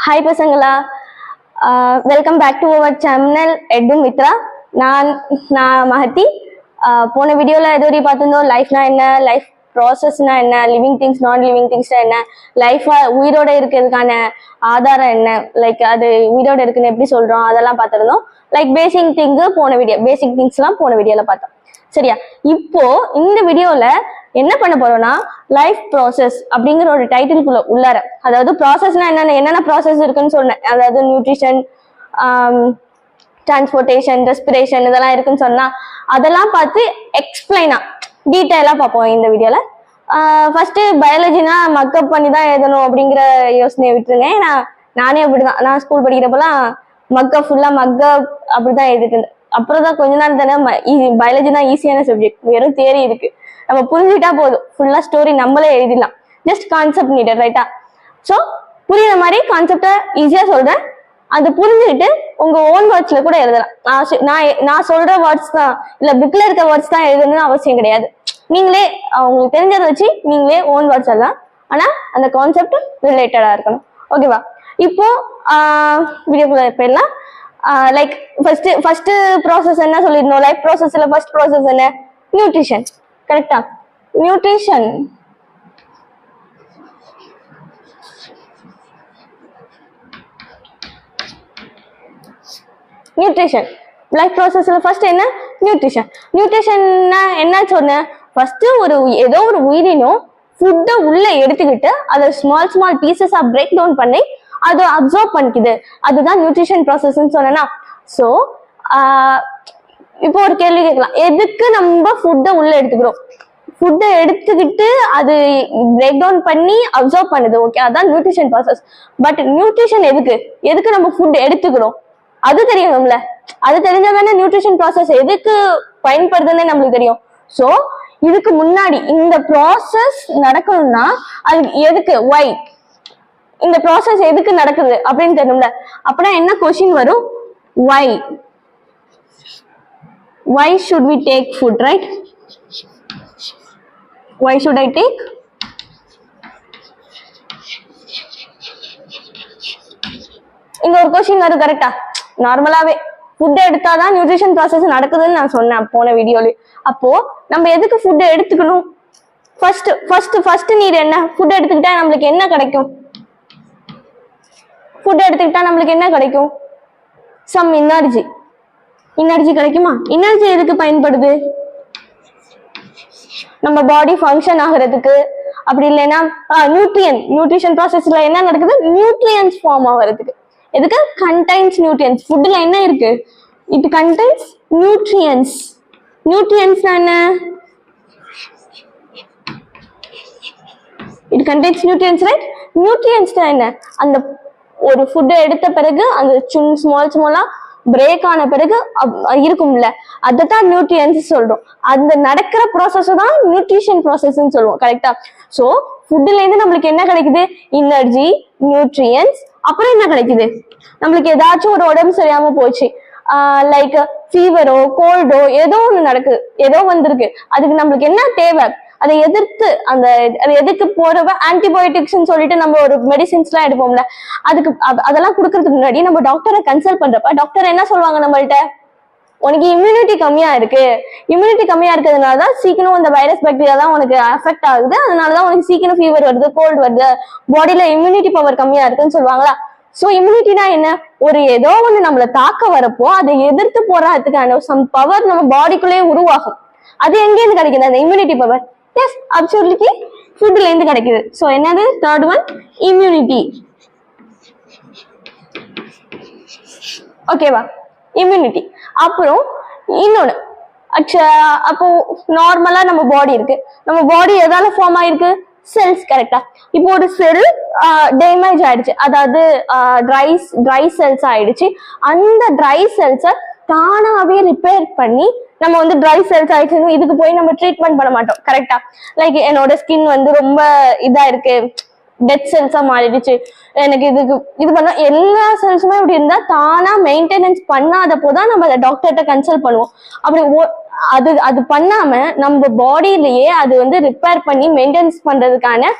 Hi பசங்களா, welcome back to our channel எட்டும் மித்ரா. நான் மஹதி. போன வீடியோவில் எது வரையும் பார்த்துருந்தோம், லைஃப்னா என்ன, லைஃப் ப்ராசஸ்னா என்ன, லிவிங் திங்ஸ் நான் லிவிங் திங்ஸ்னா என்ன, லைஃபா உயிரோட இருக்கிறதுக்கான ஆதாரம் என்ன, லைக் அது உயிரோட இருக்குன்னு எப்படி சொல்றோம் அதெல்லாம் பார்த்துருந்தோம். லைக் பேசிக் திங்ஸ்லாம் போன வீடியோவில் பார்த்தோம். சரியா? இப்போ இந்த வீடியோல என்ன பண்ண போறோம்னா, லைஃப் ப்ராசஸ் அப்படிங்கிற ஒரு டைட்டிலுக்குள்ள உள்ளார, அதாவது ப்ராசஸ்னா என்னென்ன ப்ராசஸ் இருக்குன்னு சொன்னேன். அதாவது நியூட்ரிஷன், டிரான்ஸ்போர்டேஷன், ரெஸ்பிரேஷன் இதெல்லாம் இருக்குன்னு சொன்னா அதெல்லாம் பார்த்து எக்ஸ்பிளைனா டீட்டெயிலா பார்ப்போம் இந்த வீடியோல. ஃபர்ஸ்ட் பயாலஜினா மக்கப் பண்ணி தான் எழுதணும் அப்படிங்கிற யோசனையை விட்டுருங்க. ஏன்னா நானே அப்படிதான், நான் ஸ்கூல் படிக்கிறப்பெல்லாம் ஃபுல்லா மக்கப் அப்படிதான் எழுதிட்டு இருந்தேன். அப்புறம் தான் கொஞ்ச நாள் தானே பயாலஜி தான் ஈஸியான சப்ஜெக்ட், வெறும் தியரி இருக்கு, நம்ம புரிஞ்சுட்டா போதும், ஃபுல்லா ஸ்டோரி நம்மளே எழுதிடலாம், ஜஸ்ட் கான்செப்ட் நீடட், ரைட்டா? ஸோ புரியுற மாதிரி கான்செப்டை ஈஸியா சொல்றேன், அது புரிஞ்சுக்கிட்டு உங்க ஓன் வேர்ட்ஸ்ல கூட எழுதலாம். நான் சொல்ற வேர்ட்ஸ் தான், இல்ல புக்ல இருக்க வேர்ட்ஸ் தான் எழுதணும்னு அவசியம் கிடையாது. நீங்களே உங்களுக்கு தெரிஞ்சதை வச்சு நீங்களே ஓன் வேர்ட்ஸ் எழுதலாம், ஆனா அந்த கான்செப்ட் ரிலேட்டடா இருக்கணும். ஓகேவா? இப்போ வீடியோக்குள்ள போயிடலாம். லைக் ஃபர்ஸ்ட் ப்ராசஸ் என்ன சொல்லிருந்தோம், லைஃப் ப்ராசஸ்ல ஃபர்ஸ்ட் ப்ராசஸ் என்ன? நியூட்ரிஷன். கரெக்டா? நியூட்ரிஷன் லைஃப் ப்ராசஸ்ல ஃபர்ஸ்ட் என்ன? நியூட்ரிஷன்னா என்ன சொன்னேன்? ஃபர்ஸ்ட் ஏதோ ஒரு உயிரினம் ஃபுட்டை உள்ள எடுத்துக்கிட்டு அதை ஸ்மால் பீசஸா பிரேக் டவுன் பண்ணி அதை அப்சர்வ் பண்ணிக்குது, அதுதான் நியூட்ரிஷன் ப்ராசஸ்ன்னு சொன்னா. ஸோ இப்போ ஒரு கேள்வி கேட்கலாம், எதுக்கு நம்ம ஃபுட்டை உள்ள எடுத்துக்கிறோம்? ஃபுட்டை எடுத்துக்கிட்டு அது பிரேக் டவுன் பண்ணி அப்சர்வ் பண்ணுது, ஓகே, அதான் நியூட்ரிஷன் ப்ராசஸ். பட் நியூட்ரிஷன் எதுக்கு நம்ம ஃபுட் எடுத்துக்கிறோம் அது தெரியணும்ல. அது தெரிஞ்சாதானே நியூட்ரிஷன் ப்ராசஸ் எதுக்கு பயன்படுதுன்னு நம்மளுக்கு தெரியும். ஸோ இதுக்கு முன்னாடி இந்த ப்ராசஸ் நடக்கணும்னா அது எதுக்கு, ஒய், இந்த ப்ராசஸ் எதுக்கு நடக்குது அப்படின்னு தெரியணும்ல. அப்படின்னா என்ன கொஸ்டின் வரும்? why should we take food, right? Why should I take? இங்க ஒரு கொஸ்டின் வரும், கரெக்டா? நார்மலாவே ஃபுட் எடுத்தாதான் நியூட்ரிஷன் ப்ராசஸ் நடக்குதுன்னு நான் சொன்னேன் போன வீடியோல. அப்போ நம்ம எதுக்கு ஃபுட் எடுத்துக்கணும்? ஃபர்ஸ்ட் நீட் என்ன? ஃபுட் எடுத்துக்கிட்டா நம்மளுக்கு என்ன கிடைக்கும்? ஃபுட் எடுத்துக்கிட்டா நம்மளுக்கு என்ன கிடைக்கும்? சம் எனர்ஜி கிடைக்குமா? எனர்ஜி எதுக்கு பயன்படுது? நம்ம பாடி ஃபங்க்ஷன் ஆகிறதுக்கு. அப்படி இல்லைன்னா நியூட்ரிஷன் ப்ராசஸ்ல என்ன நடக்குது? நியூட்ரியன்ஸ் ஃபார்ம் ஆகிறதுக்கு. எதுக்கு? Contains nutrients. ஃபுட்ல என்ன இருக்கு? It contains nutrients. நியூட்ரியன்ஸ்னா என்ன? It contains nutrients, right? நியூட்ரியன்ஸ்னா என்ன? அந்த ஒரு ஃபுட்டை எடுத்த பிறகு அந்த ஸ்மாலா பிரேக் ஆன பிறகு இருக்கும்ல, அதான் நியூட்ரியன்ஸ் சொல்றோம். அந்த நடக்கிற ப்ராசஸ் தான் நியூட்ரிஷன் ப்ராசஸ் சொல்லுவோம், கரெக்டா? சோ ஃபுட்ல இருந்து நம்மளுக்கு என்ன கிடைக்குது? Energy, nutrients. அப்புறம் என்ன கிடைக்குது? நம்மளுக்கு ஏதாச்சும் ஒரு உடம்பு சரியாம போச்சு, லைக் ஃபீவரோ கோல்டோ ஏதோ ஒண்ணு நடக்குது, ஏதோ வந்திருக்கு, அதுக்கு நம்மளுக்கு என்ன தேவை? அதை எதிர்த்து அதை எதுக்கு போறவ ஆன்டிபயோட்டிக்ஸ் சொல்லிட்டு நம்ம ஒரு மெடிசின்ஸ் எல்லாம் எடுப்போம்ல, அதுக்கு அதெல்லாம் கொடுக்கறதுக்கு முன்னாடி நம்ம டாக்டரை கன்சல்ட் பண்றப்ப டாக்டர் என்ன சொல்லுவாங்க நம்மள்ட்ட? உனக்கு இம்யூனிட்டி கம்மியா இருக்கிறதுனாலதான் சீக்கிரம் அந்த வைரஸ் பாக்டீரியா தான் உனக்கு அஃபெக்ட் ஆகுது, அதனாலதான் உனக்கு சீக்கிரம் ஃபீவர் வருது, கோல்டு வருது, பாடியில இம்யூனிட்டி பவர் கம்மியா இருக்குன்னு சொல்லுவாங்களா? சோ இம்யூனிட்டினா என்ன? ஏதோ ஒண்ணு நம்மள தாக்க வரப்போ அதை எதிர்த்து போறதுக்கான சம் பவர் நம்ம பாடிக்குள்ளேயே உருவாகும். அது எங்க இருந்து கிடைக்குது அந்த இம்யூனிட்டி பவர்? எஸ், அப்சல்யூட்லி ஃபுட்ல இருந்து கிடைக்குது. சோ என்னது? Third one, immunity. ஓகேவா? இம்யூனிட்டி. அப்புறம் இன்னொன்னு, அப்போ நார்மலா நம்ம பாடி இருக்கு, நம்ம பாடி எதால ஃபார்ம் ஆயிருக்கு? செல்ஸ், கரெக்டா? இப்போ ஒரு செல் டேமேஜ் ஆயிடுச்சு, அதாவது ட்ரை செல்ஸ் ஆயிடுச்சு. அந்த ட்ரை செல்ஸை தானாவே ரிப்பேர் பண்ணி நம்ம ட்ரை செல்ஸ் ஆயிடுச்சு, இதுக்கு போய் நம்ம ட்ரீட்மெண்ட் பண்ண மாட்டோம், கரெக்டா? லைக் என்னோட ஸ்கின் ரொம்ப இதா இருக்கு, டெத் செல்ஸா மாறிடுச்சு, எனக்கு இது பண்ண, எல்லா செல்ஸுமே இப்படி இருந்தா தானா மெயின்டெனன்ஸ் பண்ணாதப்போதான் நம்ம அதை டாக்டர்கிட்ட கன்சல்ட் பண்ணுவோம். அப்படி அது பண்ணாம நம்ம பாடியிலேயே அது ரிப்பேர் பண்ணி மெயின்டெனன்ஸ் பண்றதுக்கான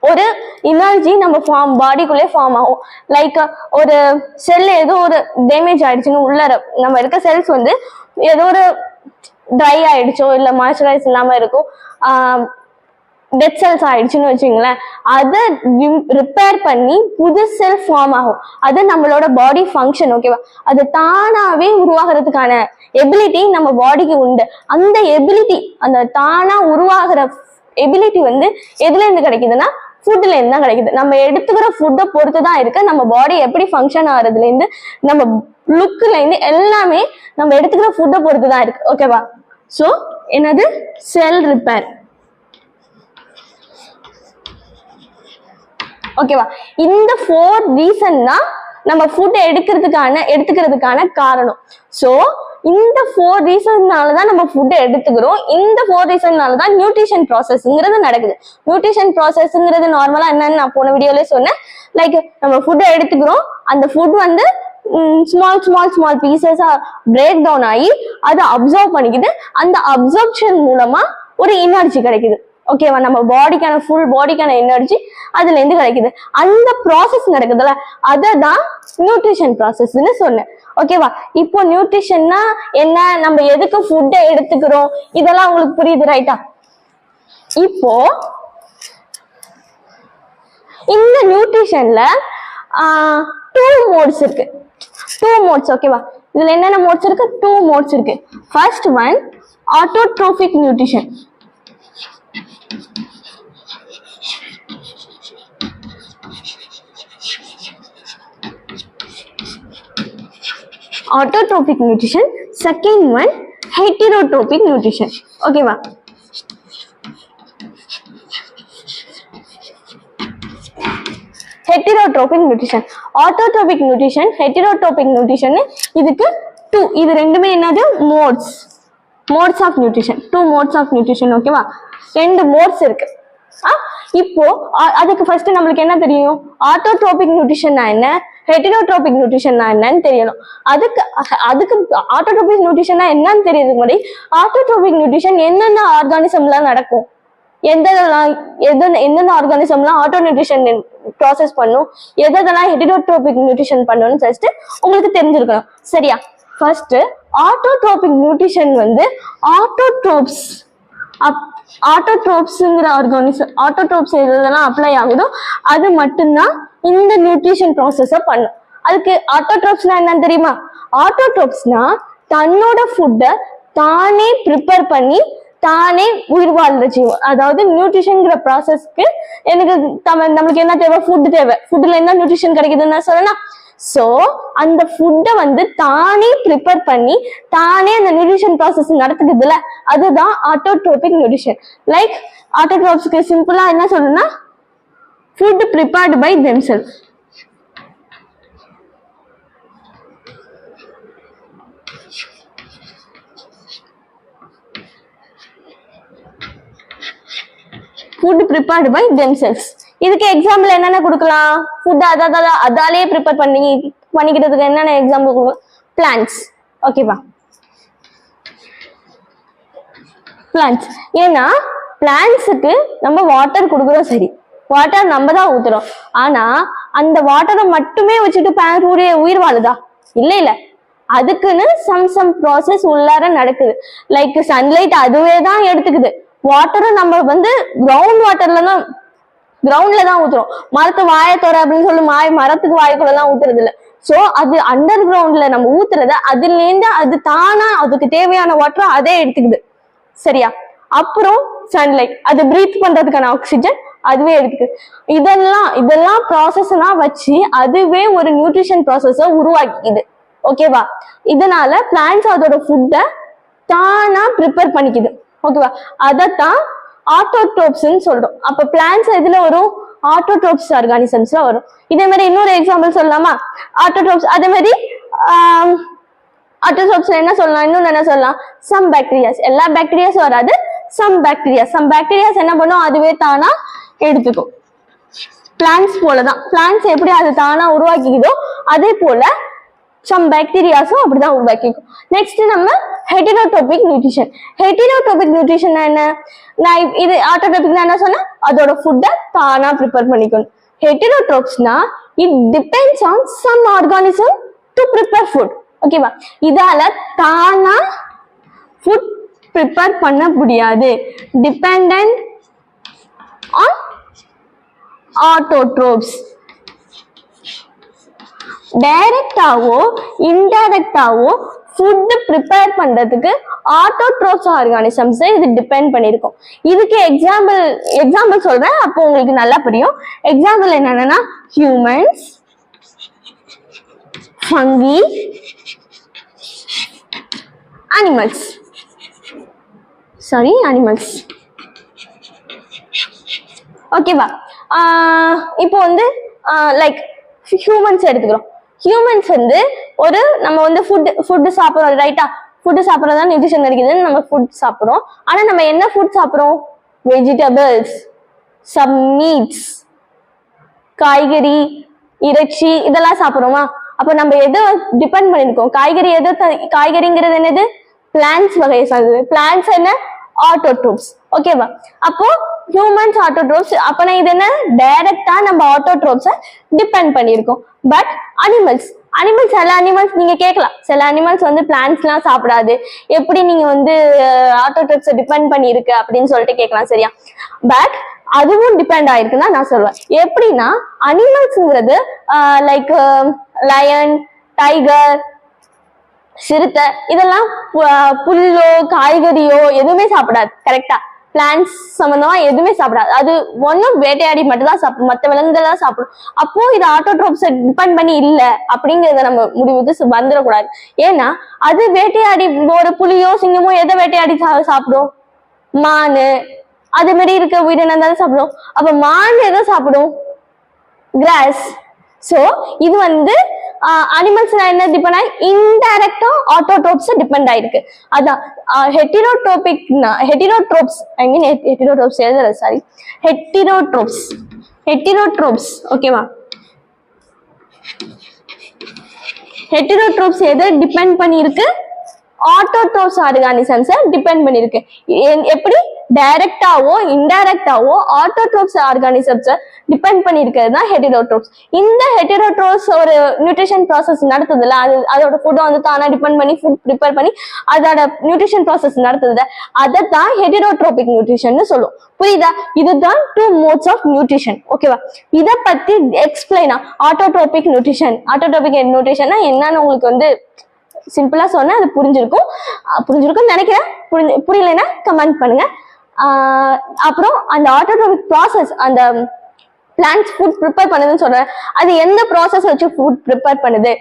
ஒரு எனர்ஜி நம்ம பாடிக்குள்ளே ஃபார்ம் ஆகும். லைக் ஒரு செல் ஏதோ ஒரு டேமேஜ் ஆயிடுச்சுன்னு உள்ள நம்ம இருக்க செல்ஸ் வந்து ஏதோ ஒரு ட்ரை ஆயிடுச்சோ இல்ல மாய்ஸ்சரைஸ் இல்லாம இருக்கும், டெட் செல்ஸ் ஆயிடுச்சுன்னு வச்சுங்களேன், அதை ரிப்பேர் பண்ணி புது செல் ஃபார்ம் ஆகும். அது நம்மளோட பாடி ஃபங்க்ஷன். ஓகேவா? அது தானாவே உருவாகிறதுக்கான எபிலிட்டி நம்ம பாடிக்கு உண்டு. அந்த எபிலிட்டி, அந்த தானா உருவாகிற எபிலிட்டி வந்து எதுல இருந்து கிடைக்குதுன்னா ஃபுட்ல இருந்து தான் கிடைக்குது. நம்ம எடுத்துக்கிற ஃபுட்டை பொறுத்து தான் இருக்கு நம்ம பாடி எப்படி ஃபங்க்ஷன் ஆகுறதுல இருந்து, நம்ம லுக்ல இருந்து எல்லாமே நம்ம எடுத்துக்கிற ஃபுட்டை பொறுத்து தான் இருக்கு. ஓகேவா? சோ என்னது செல் ரிப்பேர். ஓகேவா? இந்த 4 ரீசன் தான் நம்ம ஃபுட் எடுத்துக்கிறதுக்கான காரணம். சோ இந்த 4 ரீசன்னாலதான் நம்ம ஃபுட் எடுத்துக்கிறோம். இந்த 4 ரீசன்னாலதான் நியூட்ரிஷன் ப்ராசஸ்ங்கிறது நடக்குது. நியூட்ரிஷன் ப்ராசஸ்ங்கிறது நார்மலா என்னன்னு நான் போன வீடியோல சொன்னேன். லைக் நம்ம ஃபுட்டை எடுத்துக்கிறோம், அந்த ஃபுட் வந்து ஸ்மால் பீசஸா பிரேக் டவுன் ஆகி அதை அப்சர்வ் பண்ணிக்குது. அந்த அப்சர்ப்ஷன் மூலமா ஒரு எனர்ஜி கிடைக்குது. ஓகேவா? நம்ம பாடிக்கான ஃபுல் பாடிக்கான எனர்ஜி அதுல இருந்து கிடைக்குது. அந்த ப்ராசஸ் நடக்குதுல்ல, அததான் நியூட்ரிஷன் ப்ராசஸ்ன்னு சொன்னேன். ஓகேவா? இப்போ நியூட்ரிஷன்னா என்ன, நம்ம எதுக்கு ஃபுட்டை எடுத்துக்கிறோம், இதெல்லாம் உங்களுக்கு புரியுது ரைட்டா? இப்போ இந்த நியூட்ரிஷன்ல 2 மோட்ஸ் இருக்கு. 2 மோட்ஸ். ஓகேவா? இதுல என்னென்ன மோட்ஸ் இருக்கு? 2 மோட்ஸ் இருக்கு. First one autotrophic nutrition. Autotrophic nutrition. Second one heterotropic nutrition. ஓகேவா? heterotropic nutrition, autotrophic nutrition, heterotropic nutrition. இதுக்கு 2, இது ரெண்டுமே என்னது modes of nutrition. 2 modes of nutrition. ஓகேவா? 2 modes இருக்கு. இப்போ அதுக்கு ஃபர்ஸ்ட் நம்மளுக்கு என்ன தெரியும், ஆட்டோட்ரோபிக் நியூட்ரிஷன்னா என்ன, ஹெட்டரோட்ரோபிக் நியூட்ரிஷன்னா என்னன்னு தெரியணும். அதுக்கு ஆட்டோட்ரோபிக் நியூட்ரிஷன்னா என்னன்னு தெரியறதுக்கு முன்னாடி ஆட்டோட்ரோபிக் நியூட்ரிஷன் என்னென்ன ஆர்கானிசம்லாம் நடக்கும், எந்தெந்த ஆர்கானிசம்லாம் ஆட்டோ நியூட்ரிஷன் ப்ராசஸ் பண்ணும், எதெல்லாம் ஹெட்டரோட்ரோபிக் நியூட்ரிஷன் பண்ணணும்னு ஃபர்ஸ்ட் உங்களுக்கு தெரிஞ்சிருக்கணும். சரியா? ஃபர்ஸ்ட் ஆட்டோட்ரோபிக் நியூட்ரிஷன் வந்து ஆட்டோட்ரோப்ஸ்ங்கிற ஆர்கானிசம், ஆட்டோட்ரோப்ஸ் எதெல்லாம் அப்ளை ஆகுதோ அது மட்டும்தான் இந்த நியூட்ரிஷன் ப்ராசஸ பண்ணும். அதுக்கு ஆட்டோட்ரோப்ஸ்னா என்னன்னு தெரியுமா? ஆட்டோட்ரோப்ஸ்னா தன்னோட ஃபுட்டை தானே ப்ரிப்பேர் பண்ணி தானே உயிர் வாழ்ற ஜீவம். அதாவது நியூட்ரிஷன்ங்கிற ப்ராசஸ்க்கு எனக்கு நம்மளுக்கு என்ன தேவை, ஃபுட் தேவை. ஃபுட்ல என்ன நியூட்ரிஷன் கிடைக்குதுன்னு நான் சொல்லலாம். சோ அந்த ஃபுட்டை வந்து தானே ப்ரிப்பேர் பண்ணி தானே அந்த நியூட்ரிஷன் ப்ராசஸ் நடத்துக்குதுல, அதுதான் ஆட்டோட்ரோபிக் நியூட்ரிஷன். லைக் ஆட்டோட்ரோப்ஸ்க்கு சிம்பிளா என்ன சொல்லணும்னா food prepared by themself. Food prepared by themselves. இதுக்கு எக்ஸாம்பிள் என்னென்ன கொடுக்கலாம்? ஃபுட் அதாலே ப்ரிப்பேர் பண்ணிக்கிறதுக்கு என்னென்ன எக்ஸாம்பிள் கொடுக்கலாம்? பிளான்ட்ஸ். ஓகேவா? பிளான்ட்ஸ். ஏன்னா பிளான்ட்ஸுக்கு நம்ம வாட்டர் கொடுக்குறோம். சரி, வாட்டர் நம்ம தான் ஊத்துறோம். ஆனா அந்த வாட்டரை மட்டுமே வச்சுட்டு பிளான்ட் உயிர் வாழுதா? இல்ல, அதுக்குன்னு சம் ப்ராசஸ் உள்ளார நடக்குது. லைக் சன்லைட் அதுவே தான் எடுத்துக்குது. வாட்டரும் நம்ம வந்து கிரவுண்ட்ல தான் ஊத்துறோம். மரத்தை வாயை தோற அப்படின்னு சொல்லி மரத்துக்கு வாய்க்குள்ளதான் ஊத்துறது இல்ல. சோ அது அண்டர் கிரவுண்ட்ல நம்ம ஊத்துறத அதுல இருந்து அது தானா அதுக்கு தேவையான வாட்டரை அதே எடுத்துக்குது. சரியா? அப்புறம் சன்லைட் அது பிரீத் பண்றதுக்கான ஆக்சிஜன் அதுவே எடுத்துக்குது. இதெல்லாம் ப்ராசஸ் எல்லாம் வச்சு அதுவே ஒரு நியூட்ரிஷன் ப்ராசஸ உருவாக்கிக்குது. ஓகேவா? இதனால பிளான்ட்ஸ் அதோட ஃபுட்டை தானா ப்ரிப்பேர் பண்ணிக்குது. ஓகேவா? அதத்தான் ஆட்டோட்ரோப்ஸ் சொல்றோம். அப்ப பிளான்ட்ஸ் எதுல வரும்? ஆட்டோட்ரோப்ஸ் ஆர்கானிசம்ஸ்ல வரும். இதே மாதிரி இன்னொரு எக்ஸாம்பிள் சொல்லலாமா? ஆட்டோட்ரோப்ஸ். அதே மாதிரி ஆட்டோட்ரோப்ஸ்ல என்ன சொல்லலாம், இன்னொன்னு என்ன சொல்லலாம்? Some bacterias. எல்லா பாக்டீரியாஸ் வராது, சம் பாக்டீரியாஸ் என்ன பண்ணும், அதுவே தானா எடுத்துக்கும். பிளான்ட்ஸ் போலதான், பிளான்ட்ஸ் எப்படி அது தானா உருவாக்கிக்குதோ அதே போல சம் பாக்டீரியாஸும் அப்படிதான் உருவாக்கிக்கும். நெக்ஸ்ட் நம்ம ஹெட்டரோட்ரோபிக் நியூட்ரிஷன். ஹெட்டரோட்ரோபிக் நியூட்ரிஷன் என்ன? நான் இது ஆட்டோட்ரோபிக் என்ன சொன்னேன், அதோட ஃபுட்டை தானா ப்ரிப்பேர் பண்ணிக்கணும். ஹெட்டிரோட்ரோப்ஸ்னா it depends on some organism to prepare food. ஓகேவா? இதால தானா ஃபுட் ப்ரிப்பேர் பண்ண முடியாது. Dependent on autotrophs. டைரக்டாவோ இன்டைரக்டாவோ ஃபுட் ப்ரிப்பேர் பண்றதுக்கு ஆட்டோட்ரோப்ஸ் ஆர்கானிசம்ஸ் இது டிபெண்ட் பண்ணிருக்கும். இதுக்கு எக்ஸாம்பிள் சொல்றேன், அப்போ உங்களுக்கு நல்லா புரியும். எக்ஸாம்பிள் என்னன்னா ஹியூமன்ஸ், ஃபங்கி, அனிமல்ஸ். ஓகேவா? இப்போ வந்து லைக் ஹியூமன்ஸ் எடுத்துக்கிறோம். ஹியூமன்ஸ் வந்து நம்ம வந்து ஃபுட் சாப்பிடுறோம், ரைட்டா? ஃபுட் சாப்பிட்றதா நியூட்ரிஷன் கிடைக்குதுன்னு நம்ம ஃபுட் சாப்பிடுறோம். ஆனா நம்ம என்ன ஃபுட் சாப்பிடுறோம்? வெஜிடபிள்ஸ், சம் மீட்ஸ், காய்கறி, இறைச்சி இதெல்லாம் சாப்பிடுறோமா? அப்ப நம்ம எதை டிபெண்ட் பண்ணிருக்கோம்? காய்கறிங்கிறது என்னது? பிளான்ட்ஸ் வகையை சார்ந்தது. பிளான்ட்ஸ் என்ன? ஆட்டோட்ரோப்ஸ். ஓகேவா? அப்போ ஹியூமன்ஸ் ஆட்டோட்ரோப்ஸ். அப்பனா இது என்ன? டைரக்டா நம்ம ஆட்டோட்ரோப்ஸை டிபெண்ட் பண்ணிருக்கோம். பட் அனிமல்ஸ் எல்லா அனிமல்ஸ் நீங்க கேட்கலாம், சில அனிமல்ஸ் வந்து பிளான்ட்ஸ் எல்லாம் சாப்பிடாது, எப்படி நீங்க வந்து ஆட்டோட்ரோப்ஸை டிபெண்ட் பண்ணிருக்கு அப்படின்னு சொல்லிட்டு கேட்கலாம், சரியா? பட் அதுவும் டிபெண்ட் ஆயிருக்குன்னா நான் சொல்லுவேன். எப்படின்னா அனிமல்ஸ்ங்கிறது லைக் லயன், டைகர், சிறுத்தை இதெல்லாம் புல்லோ காய்கறியோ எதுவுமே சாப்பிடாது. கரெக்டா? பிளான்ட்ஸ் சம்பந்தமா எதுவுமே சாப்பிடாது. அது ஒன்னும் வேட்டையாடி மட்டும் தான் சாப்பிடும், மற்ற விலங்குகள் தான் சாப்பிடும். அப்போ இது ஆட்டோட்ரோப்ஸை டிபெண்ட் பண்ணி இல்ல அப்படிங்கறத நம்ம முடிவுக்கு வந்துடக்கூடாது. ஏன்னா அது வேட்டையாடி, ஒரு புலியோ சிங்கமோ எதை வேட்டையாடி சாப்பிடும்? மானு, அது மாதிரி இருக்க உயிரினம் தான் சாப்பிடும். அப்ப மான் எதை சாப்பிடும்? கிராஸ். சோ இது வந்து அனிமல்ஸ் என்ன டிபெண்ட் ஆகி? இன்டைரக்டா ஆட்டோட்ரோப்ஸ் டிபெண்ட் ஆயிருக்கு. அதான் ஹெட்டிரோட்ரோப்ஸ். ஓகேவா? ஹெட்டிரோட்ரோப்ஸ் எதை டிபெண்ட் பண்ணிருக்கு? ஆட்டோட்ரோப்ஸ் ஆர்கானிசம்ஸை டிபெண்ட் பண்ணிருக்கு. எப்படி? டைரக்டாவோ இன்டைரக்டாவோ ஆட்டோட்ரோப்ஸ் ஆர்கானிசம்ஸை டிபெண்ட் பண்ணிருக்கிறது தான் ஹெட்டிரோட்ரோப்ஸ். இந்த ஹெட்டிரோட்ரோப்ஸ் ஒரு நியூட்ரிஷன் ப்ராசஸ் நடத்துதுல, அதோட ஃபுட்டை வந்து தானா டிபெண்ட் பண்ணி ஃபுட் ப்ரிப்பேர் பண்ணி அதோட நியூட்ரிஷன் ப்ராசஸ் நடத்துது, அதைத்தான் ஹெட்டிரோட்ரோபிக் நியூட்ரிஷன் சொல்லுவோம். புரியுதா? இதுதான் 2 modes ஆஃப் நியூட்ரிஷன். ஓகேவா? இத பத்தி எக்ஸ்பிளைனா ஆட்டோட்ரோபிக் நியூட்ரிஷன்னா என்னன்னு உங்களுக்கு வந்து சிம்பிளா சொன்னா அது புரிஞ்சிருக்கும் நினைக்கிறேன். புரியலைன்னா கமெண்ட் பண்ணுங்க. அப்புறம் அந்த ஆட்டோட்ரோபிக் ப்ராசஸ், அந்த பிளான்ட்ஸ் ஃபுட் ப்ரிப்பேர் பண்ணுதுன்னு சொல்றேன், அது எந்த ப்ராசஸ் வச்சு ஃபுட் ப்ரிப்பேர் பண்ணுது,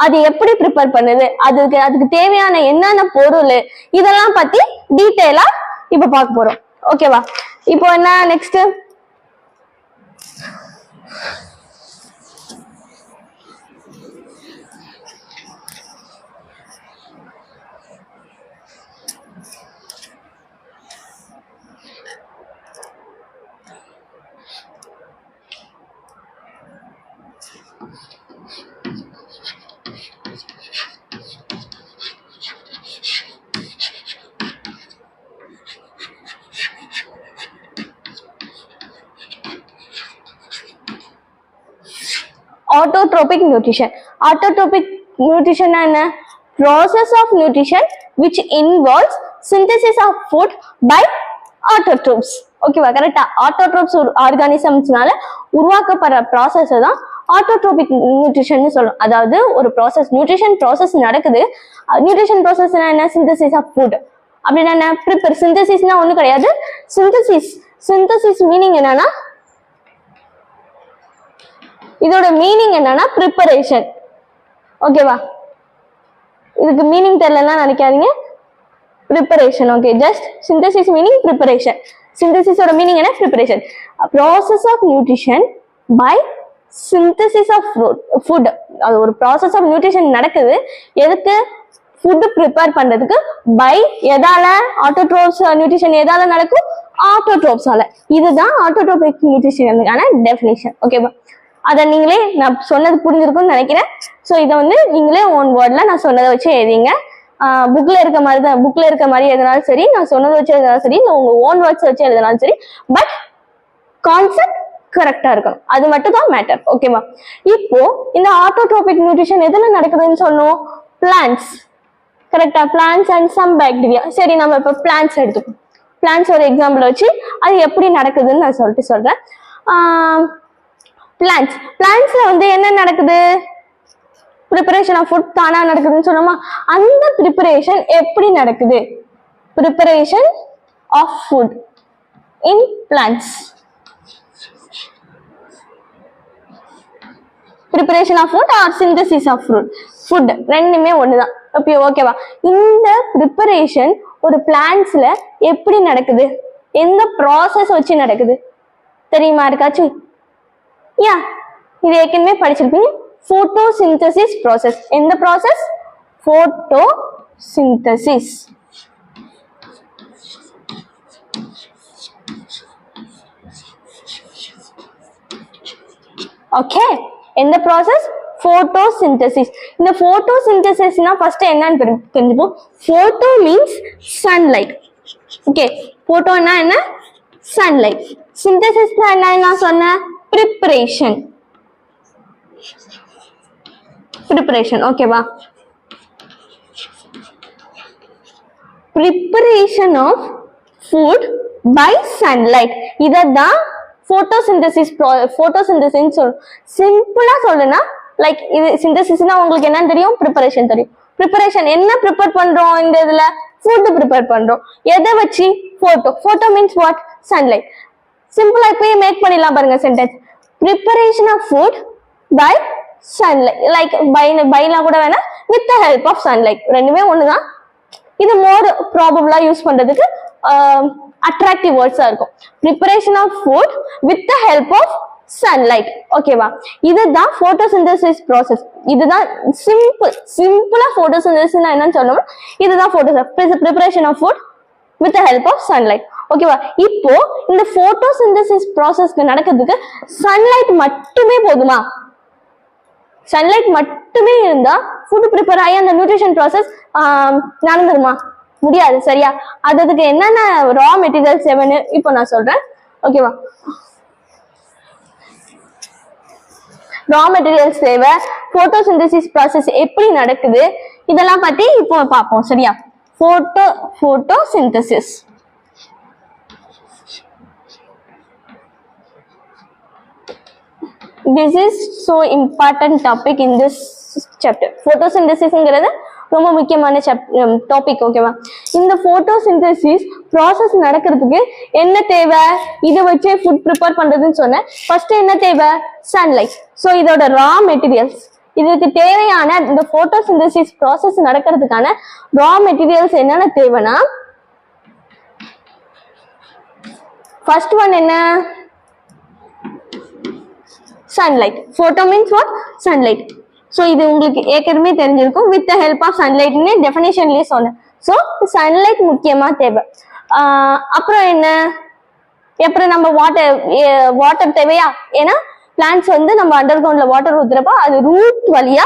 அது எப்படி ப்ரிப்பேர் பண்ணுது, அதுக்கு தேவையான என்னென்ன பொருள், இதெல்லாம் பத்தி டீட்டெயிலா இப்ப பார்க்க போறோம். ஓகேவா? இப்போ என்ன next? Autotrophic nutrition. Autotrophic nutrition என்ன? Process of nutrition which involves synthesis of food by autotrophs. ஓகேவா? கரெக்டா? ஆட்டோட்ரோப்ஸ் ஆர்கானிசம்ஸ்னால உருவாக்கப்படுற ப்ராசஸ் தான் ஆட்டோட்ரோபிக் நியூட்ரிஷன் சொல்லும். அதாவது ஒரு ப்ராசஸ், நியூட்ரிஷன் ப்ராசஸ் நடக்குது. நியூட்ரிஷன் ப்ராசஸ் என்ன? Synthesis of food. அப்படின்னா என்ன? ப்ரிப்பேர். சிந்தசிஸ்னா ஒண்ணு கிடையாது. சிந்தசிஸ் மீனிங் என்னன்னா, இதோட மீனிங் என்னன்னா ப்ரிப்பரேஷன். ஓகேவா? இதுக்கு மீனிங் தெரியலன்னா நினைக்காதீங்க. Preparation. Okay, just synthesis meaning preparation. சிந்தசிஸோட மீனிங் என்ன? Preparation. Process of nutrition by synthesis of food. அது ஒரு ப்ராசஸ் ஆஃப் நியூட்ரிஷன் நடக்குது. எதுக்கு? ஃபுட் ப்ரிப்பேர் பண்றதுக்கு. பை எதால? ஆட்டோட்ரோப்ஸ் நியூட்ரிஷன் எதால நடக்கும்? ஆட்டோட்ரோப்ஸால. இதுதான் ஆட்டோட்ரோபிக் நியூட்ரிஷனுக்கான டெஃபினிஷன். ஓகேவா? அதை நீங்களே, நான் சொன்னது புரிஞ்சிருக்கும்னு நினைக்கிறேன். ஸோ இதை வந்து நீங்களே ஓன் வேர்ட்ல நான் சொன்னதை வச்சு எழுதிங்க. புக்ல இருக்க மாதிரி தான், புக்ல இருக்க மாதிரி எதுனாலும் சரி, நான் சொன்னதை வச்சு எழுதினாலும் சரி, இல்லை உங்க ஓன் வேர்ட்ஸ் வச்சு எழுதினாலும் சரி. பட் கான்செப்ட் கரெக்டா இருக்கணும், அது மட்டும் தான் மேட்டர். ஓகேவா? இப்போ இந்த ஆட்டோட்ரோபிக் நியூட்ரிஷன் எதுல நடக்குதுன்னு சொன்னோம்? பிளான்ட்ஸ். கரெக்டா? Plants and some bacteria. சரி, நம்ம இப்ப பிளான்ட்ஸ் எடுத்துக்கோம். பிளான்ட்ஸ் ஒரு எக்ஸாம்பிள் வச்சு அது எப்படி நடக்குதுன்னு நான் சொல்றேன். பிளான்ட்ஸ்ல வந்து என்ன நடக்குது? ப்ரிப்பரேஷன் ஆஃப் ஃபுட் தானா நடக்குதுன்னு சொன்னோமா? அந்த ப்ரிப்பரேஷன் எப்படி நடக்குது? Preparation of food in plants. Preparation of food or synthesis of food ரெண்டுமே ஒண்ணுதான். ஓகேவா? இந்த ப்ரிப்பரேஷன் ஒரு பிளான்ட்ஸ்ல எப்படி நடக்குது? எந்த ப்ராசஸ் வச்சு நடக்குது தெரியுமா இருக்காச்சும்? யா, இது ஏற்கனவே படிச்சிருப்பீங்க. photosynthesis process. எந்த ப்ராசஸ்? photosynthesis. ஓகே, எந்த ப்ராசஸ்? photosynthesis. இந்த photosynthesisனா ஃபர்ஸ்ட் என்னன்னு தெரிஞ்சுப்போம். photo means sunlight. ஓகே, photoனா என்ன? sunlight. synthesisனா என்ன சொன்ன? preparation. ஓகேவா? preparation of food by sunlight. இததான் photosynthesis சொல்லும். சிம்பிளா சொல்லுனா லைக் இது சிந்தசிஸ்னா உங்களுக்கு என்ன தெரியும்? ப்ரிப்பரேஷன் தெரியும். ப்ரிப்பரேஷன் என்ன ப்ரிப்பேர் பண்றோம்? இந்த இதுல ஃபுட் ப்ரிப்பேர் பண்றோம். எதை வச்சு? Photo means what? சன்லைட். சிம்பிளா இப்பயே மேக் பண்ணிடலாம் பாருங்க sentence. Preparation of food by sunlight. Like பைலாம் கூட வேணா, with the help of sunlight. ரெண்டுமே ஒண்ணுதான். இது மோர் ப்ராபபிளா யூஸ் பண்றதுக்கு அட்ராக்டிவ் வேர்ட்ஸா இருக்கும். Preparation of food with the help of sunlight. ஓகேவா? இதுதான் போட்டோசிந்தசிஸ் ப்ராசஸ். இதுதான் சிம்பிளா போட்டோசிந்தசிஸ் என்னன்னு சொல்லணும். இதுதான் preparation of food with the help of sunlight. ஓகேவா? இப்போ இந்த போட்டோசிந்தசிஸ் ப்ராசஸ்க்கு நடக்கிறதுக்கு சன்லைட் மட்டுமே போதுமா? சன்லைட் மட்டுமே இருந்தா ஃபுட் ப்ரிப்பேர் ஆகி அந்த நியூட்ரிஷன் ப்ராசஸ் நடந்துருமா? முடியாது. சரியா? அதுக்கு என்னென்ன ரா மெட்டீரியல்ஸ் தேவைன்னு இப்போ நான் சொல்றேன். ஓகேவா? ரா மெட்டீரியல்ஸ் தேவை, போட்டோசிந்தசிஸ் ப்ராசஸ் எப்படி நடக்குது, இதெல்லாம் பத்தி இப்போ பார்ப்போம். சரியா? Photosynthesis. This is so important topic in this chapter. Photosynthesisங்கிறது ரொம்ப முக்கியமான டாபிக். ஓகேவா? இந்த போட்டோசிந்தசிஸ் ப்ராசஸ் நடக்கிறதுக்கு என்ன தேவை? இதை வச்சு ஃபுட் ப்ரிப்பேர் பண்றதுன்னு சொன்னேன். ஃபர்ஸ்ட் என்ன தேவை? சன்லைட். ஸோ இதோட ரா மெட்டீரியல்ஸ், இதுக்கு தேவையான இந்த போட்டோசிந்தசிஸ் ப்ராசஸ் நடக்கிறதுக்கான ரா மெட்டீரியல்ஸ் என்னென்ன தேவைன்னா, ஃபர்ஸ்ட் ஒன் என்ன? Sunlight. Photo means what? Sunlight. So இது உங்களுக்கு ஏற்கனவே தெரிஞ்சிருக்கும். வித் த ஹெல்ப் ஆஃப் சன்லைட்னு டெஃபினேஷன்லயே சொன்னேன். ஸோ சன்லைட் முக்கியமா தேவை. அப்புறம் என்ன? அப்புறம் நம்ம வாட்டர் தேவையா? ஏன்னா பிளான்ட்ஸ் வந்து நம்ம அண்டர் கிரவுண்ட்ல வாட்டர் ஊத்துறப்ப அது ரூட் வழியா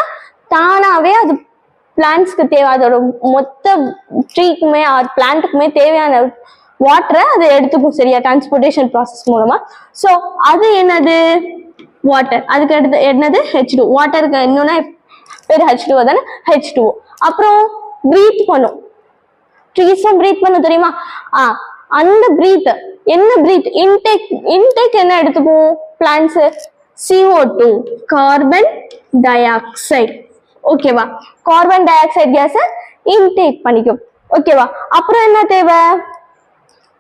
தானாவே அது பிளான்ட்ஸ்க்கு தேவை, அதோட மொத்த ட்ரீக்குமே பிளான்ட்டுக்குமே தேவையான வாட்டரை அதை எடுத்துக்கும். சரியா? டிரான்ஸ்போர்டேஷன் ப்ராசஸ் மூலமா. ஸோ அது என்னது? வாட்டர். அதுக்கு அடுத்து என்னது? H2. வாட்டருக்கு இன்னொன்னு பேர் H2 தானே? H2. அப்புறம் பிரீத் பண்ணும். ட்ரீஸும் பிரீத் பண்ணும் தெரியுமா? அந்த பிரீத் என்ன? பிரீத் இன்டேக் என்ன எடுத்துக்கும் plants? CO2, carbon di oxide. ஓகேவா? கார்பன் டை ஆக்சைடு கேஸ இன்டேக் பண்ணிக்கும். ஓகேவா? அப்புறம் என்ன தேவை?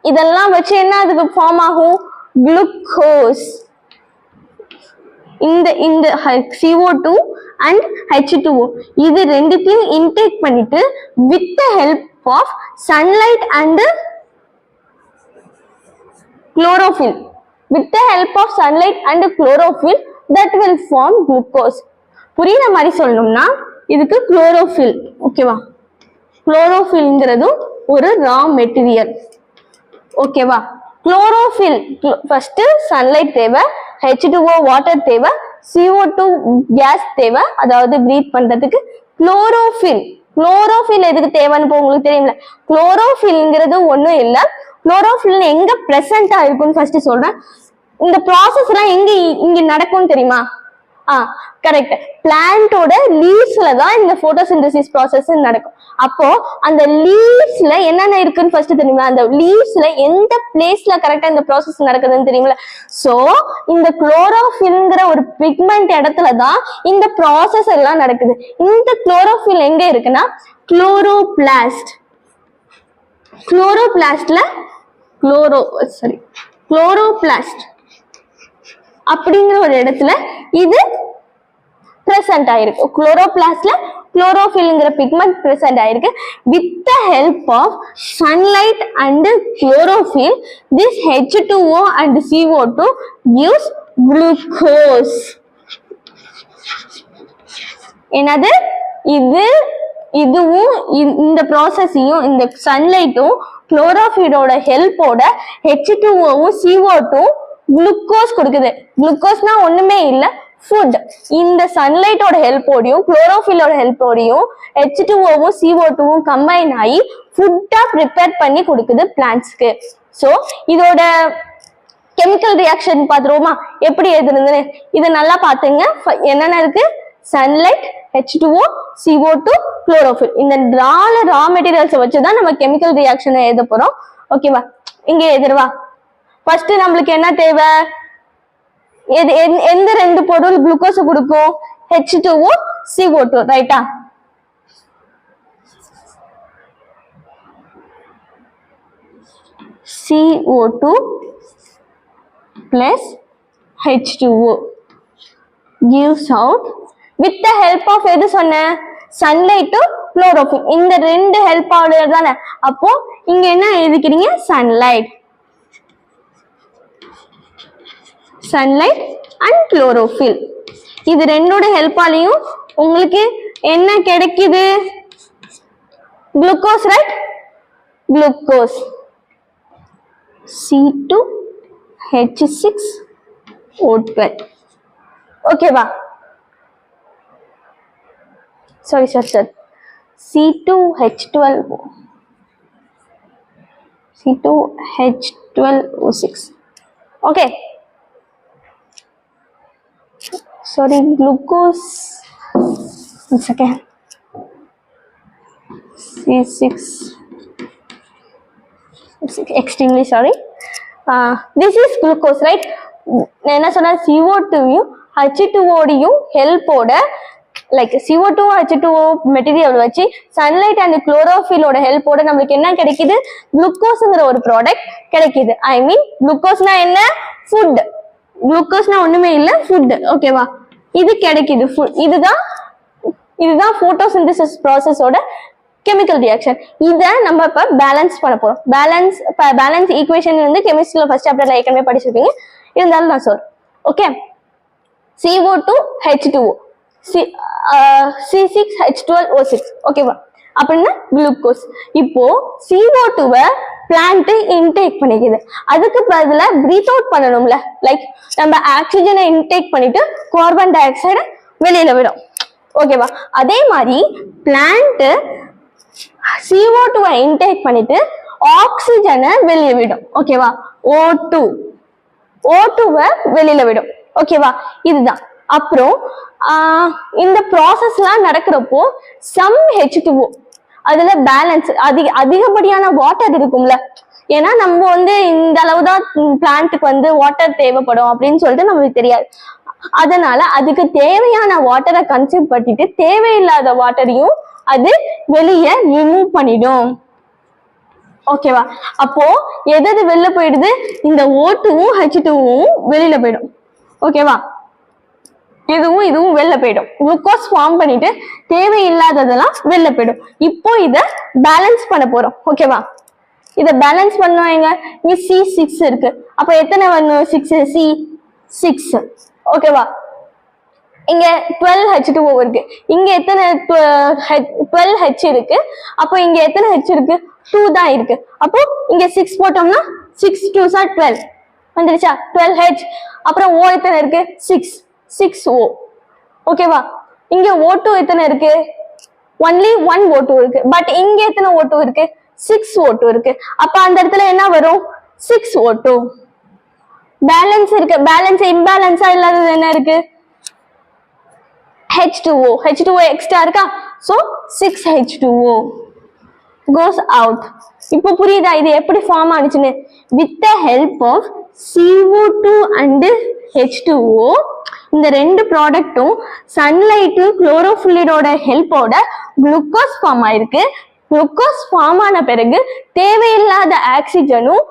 இதெல்லாம் வச்சு என்ன அதுக்கு ஃபார்ம் ஆகும்? குளுக்கோஸ். இந்த CO2 and H2O இது ரெண்டுத்தையும் இன்டேக் பண்ணிட்டு with the help of sunlight and chlorophyll, with the help of sunlight and chlorophyll that will form glucose. புரியுற மாதிரி சொல்லணும்னா இதுக்கு குளோரோஃபில். ஓகேவா? குளோரோஃபில்ங்கிறது ஒரு ரா மெட்டீரியல். ஓகேவா? குளோரோஃபில் ஃபர்ஸ்ட் சன்லைட் தேவை, H2O வாட்டர் தேவை, CO2 கேஸ் தேவை, அதாவது பிரீத் பண்றதுக்கு. குளோரோஃபில் எதுக்கு தேவைன்னு உங்களுக்கு தெரியும்ல. குளோரோஃபில்ங்கிறது ஒண்ணும் இல்லை. குளோரோஃபில் எங்க பிரசன்டா இருக்குன்னு ஃபர்ஸ்ட் சொல்றேன். இந்த ப்ராசஸ் எல்லாம் இங்க நடக்கும் தெரியுமா? கரெக்ட். பிளான்ட்டோட லீவ்ஸ்ல தான் இந்த போட்டோசிந்தசிஸ் ப்ராசஸ் நடக்கும். அப்போ அந்த லீவ்ஸ்ல என்னென்ன இருக்குன்னு ஃபர்ஸ்ட் தெரியுமா? அந்த லீவ்ஸ்ல எந்த பிளேஸ்ல கரெக்டா இந்த ப்ராசஸ் நடக்குதுன்னு தெரியுங்களா? சோ இந்த குளோரோஃபில்ங்கிற ஒரு பிக்மெண்ட் இடத்துல தான் இந்த ப்ராசஸ் எல்லாம் நடக்குது. இந்த குளோரோஃபில் எங்க இருக்குன்னா குளோரோபிளாஸ்ட். குளோரோபிளாஸ்ட்ல குளோரோபிளாஸ்ட் அப்படிங்கிற ஒரு இடத்துல இது பிரசன்ட் ஆயிருக்கு. குளோரோபிளாஸ்ட்ல குளோரோஃபில்ங்கிற பிக்மெண்ட் பிரசன்ட் ஆயிருக்கு. With the help of sunlight and chlorophyll this H2O and CO2 gives glucose. என்னது? இதுவும் இந்த ப்ராசஸையும் இந்த சன்லைட்டும் குளோரோஃபிலோட ஹெல்ப்போட H2Oவும் CO2 குளுக்கோஸ் கொடுக்குது. குளுக்கோஸ்னா ஒண்ணுமே இல்ல, ஃபுட். இந்த சன்லைட்டோட ஹெல்ப்போடையும் குளோரோஃபிலோட ஹெல்ப்போடையும் H2Oவும் CO2வும் கம்பைன் ஆகி ஃபுட்டா ப்ரிப்பேர் பண்ணி கொடுக்குது பிளான்ட்ஸ்க்கு. ஸோ இதோட கெமிக்கல் ரியாக்ஷன் பார்த்துருவோமா எப்படி எழுதுறதுன்னு? இதை நல்லா பாத்துங்க. என்னென்ன இருக்கு? Sunlight, H2O, CO2, chlorophyll. இந்த 4 ரா மெட்டீரியல்ஸை வச்சுதான் நம்ம கெமிக்கல் ரியாக்ஷனை எழுத போறோம். ஓகேவா? இங்க எழுதுருவா. ஃபர்ஸ்ட் நம்மளுக்கு என்ன தேவை? எந்த 2 பொருள் குளுக்கோஸ் கொடுக்கும்? H2O, CO2, ரைட்டா? CO2 plus H2O gives out with the help of எது சொன்ன? Sunlight to chlorophyll. இந்த 2 ஹெல்ப் ஆகுது தானே. அப்போ இங்க என்ன எழுதிக்கிறீங்க? Sunlight and chlorophyll. இது 2ஓட ஹெல்ப்பாலையும் உங்களுக்கு என்ன கிடைக்குது? Glucose, right? Glucose C2H6O12. ஓகேவா? sorry C2H12O6. okay, sorry, glucose, one second, C6, extremely sorry. This is glucose, right? என்ன சொன்னா CO2யும் H2O ஹெல்ப்போட லைக் CO2 H2O மெட்டீரியல் வச்சு சன்லைட் அண்ட் குளோரோஃபிலோட ஹெல்ப்போட நம்மளுக்கு என்ன கிடைக்குது? குளுக்கோஸ்ங்கிற ஒரு ப்ராடக்ட் கிடைக்குது. ஐ மீன் குளுக்கோஸ்னா என்ன? ஃபுட். குளுக்கோஸ்னா ஒண்ணுமே இல்ல, ஃபுட். ஓகேவா? இது கிடைக்குது. இதுதான் போட்டோசிந்தசிஸ் ப்ராசஸோட கெமிக்கல் ரியாக்ஷன். இதை நம்ம இப்ப பேலன்ஸ் பண்ண போறோம். பேலன்ஸ் ஈக்குவேஷன் வந்து கெமிஸ்ட்ரியில ஃபர்ஸ்ட் சாப்டர்ல ஏற்கனவே படிச்சிருப்பீங்க. இருந்தாலும் நான் சொல்றேன். Okay, CO2 H2O, C6H12O6. ஓகேவா? அப்படின்னா குளுக்கோஸ். இப்போ CO2வை பிளான்ட் இன்டேக் பண்ணிக்குது. அதுக்கு பதிலா பிரீத் அவுட் பண்ணணும்ல. லைக் நம்ம ஆக்சிஜனை இன்டேக் பண்ணிட்டு கார்பன் டை ஆக்சைடை வெளியில விடும். ஓகேவா? அதே மாதிரி பிளான்ட் CO2வை இன்டேக் பண்ணிட்டு ஆக்சிஜனை வெளியே விடும். ஓகேவா? O2வை வெளியில விடும். ஓகேவா? இதுதான். அப்புறம் இந்த ப்ராசஸ் எல்லாம் நடக்கிறப்போ சம் H2O அதுல பேலன்ஸ் அதிகப்படியான வாட்டர் இருக்கும்ல. ஏன்னா நம்ம வந்து இந்த அளவுதான் பிளான்ட்டுக்கு வந்து வாட்டர் தேவைப்படும் அப்படின்னு சொல்லிட்டு நம்மளுக்கு தெரியாது. அதனால அதுக்கு தேவையான வாட்டரை கன்சியூம் பண்ணிட்டு தேவையில்லாத வாட்டரையும் அது வெளியே ரிமூவ் பண்ணிடும். ஓகேவா? அப்போ எது வெளில போயிடுது? இந்த O2வும் H2Oவும் வெளியில போயிடும். ஓகேவா? இதுவும் வெளில போயிடும். குளுக்கோஸ் ஃபார்ம் பண்ணிட்டு தேவையில்லாததெல்லாம் வெளில போயிடும். இப்போ இத பேலன்ஸ் பண்ண போறோம். ஓகேவா? இத பேலன்ஸ் பண்ணுவாங்க. இங்க C6 இருக்கு. அப்ப எத்தனை வரணும்? 6 C6. ஓகேவா? இங்க 12H2O இருக்கு. இங்க எத்தனை 12H இருக்கு. அப்போ இங்க எத்தனை H இருக்கு? 2 தான் இருக்கு. அப்போ இங்க 6 போட்டோம்னா 6 2s are 12 வந்துருச்சா? 12H. அப்புறம் O எத்தனை இருக்கு? 6O. ஓகேவா? இங்க O2 எத்தனை இருக்கு? only 1 O2 இருக்கு. பட் இங்க எத்தனை O2 இருக்கு? 6 O2 இருக்கு. அப்ப அந்த இடத்துல என்ன வரும்? 6 O2. பேலன்ஸ் இருக்கு. பேலன்ஸ் இம்பேலன்ஸா இல்லாதது என்ன இருக்கு? H2O. H2O எக்ஸ்ட்ரா இருக்கா? So 6H2O goes out. இப்போ புரியுதா இது எப்படி ஃபார்ம் ஆனிச்சுன்னு? with the help of CO2 and H2O இந்த ரெண்டு ப்ராடக்ட்டும் சன்லைட் குளோரோஃபில்லிடோட ஹெல்ப்போட குளுக்கோஸ் ஃபார்ம் ஆயிருக்கு. குளுக்கோஸ் ஃபார்ம் ஆன பிறகு தேவையில்லாத ஆக்சிஜனும்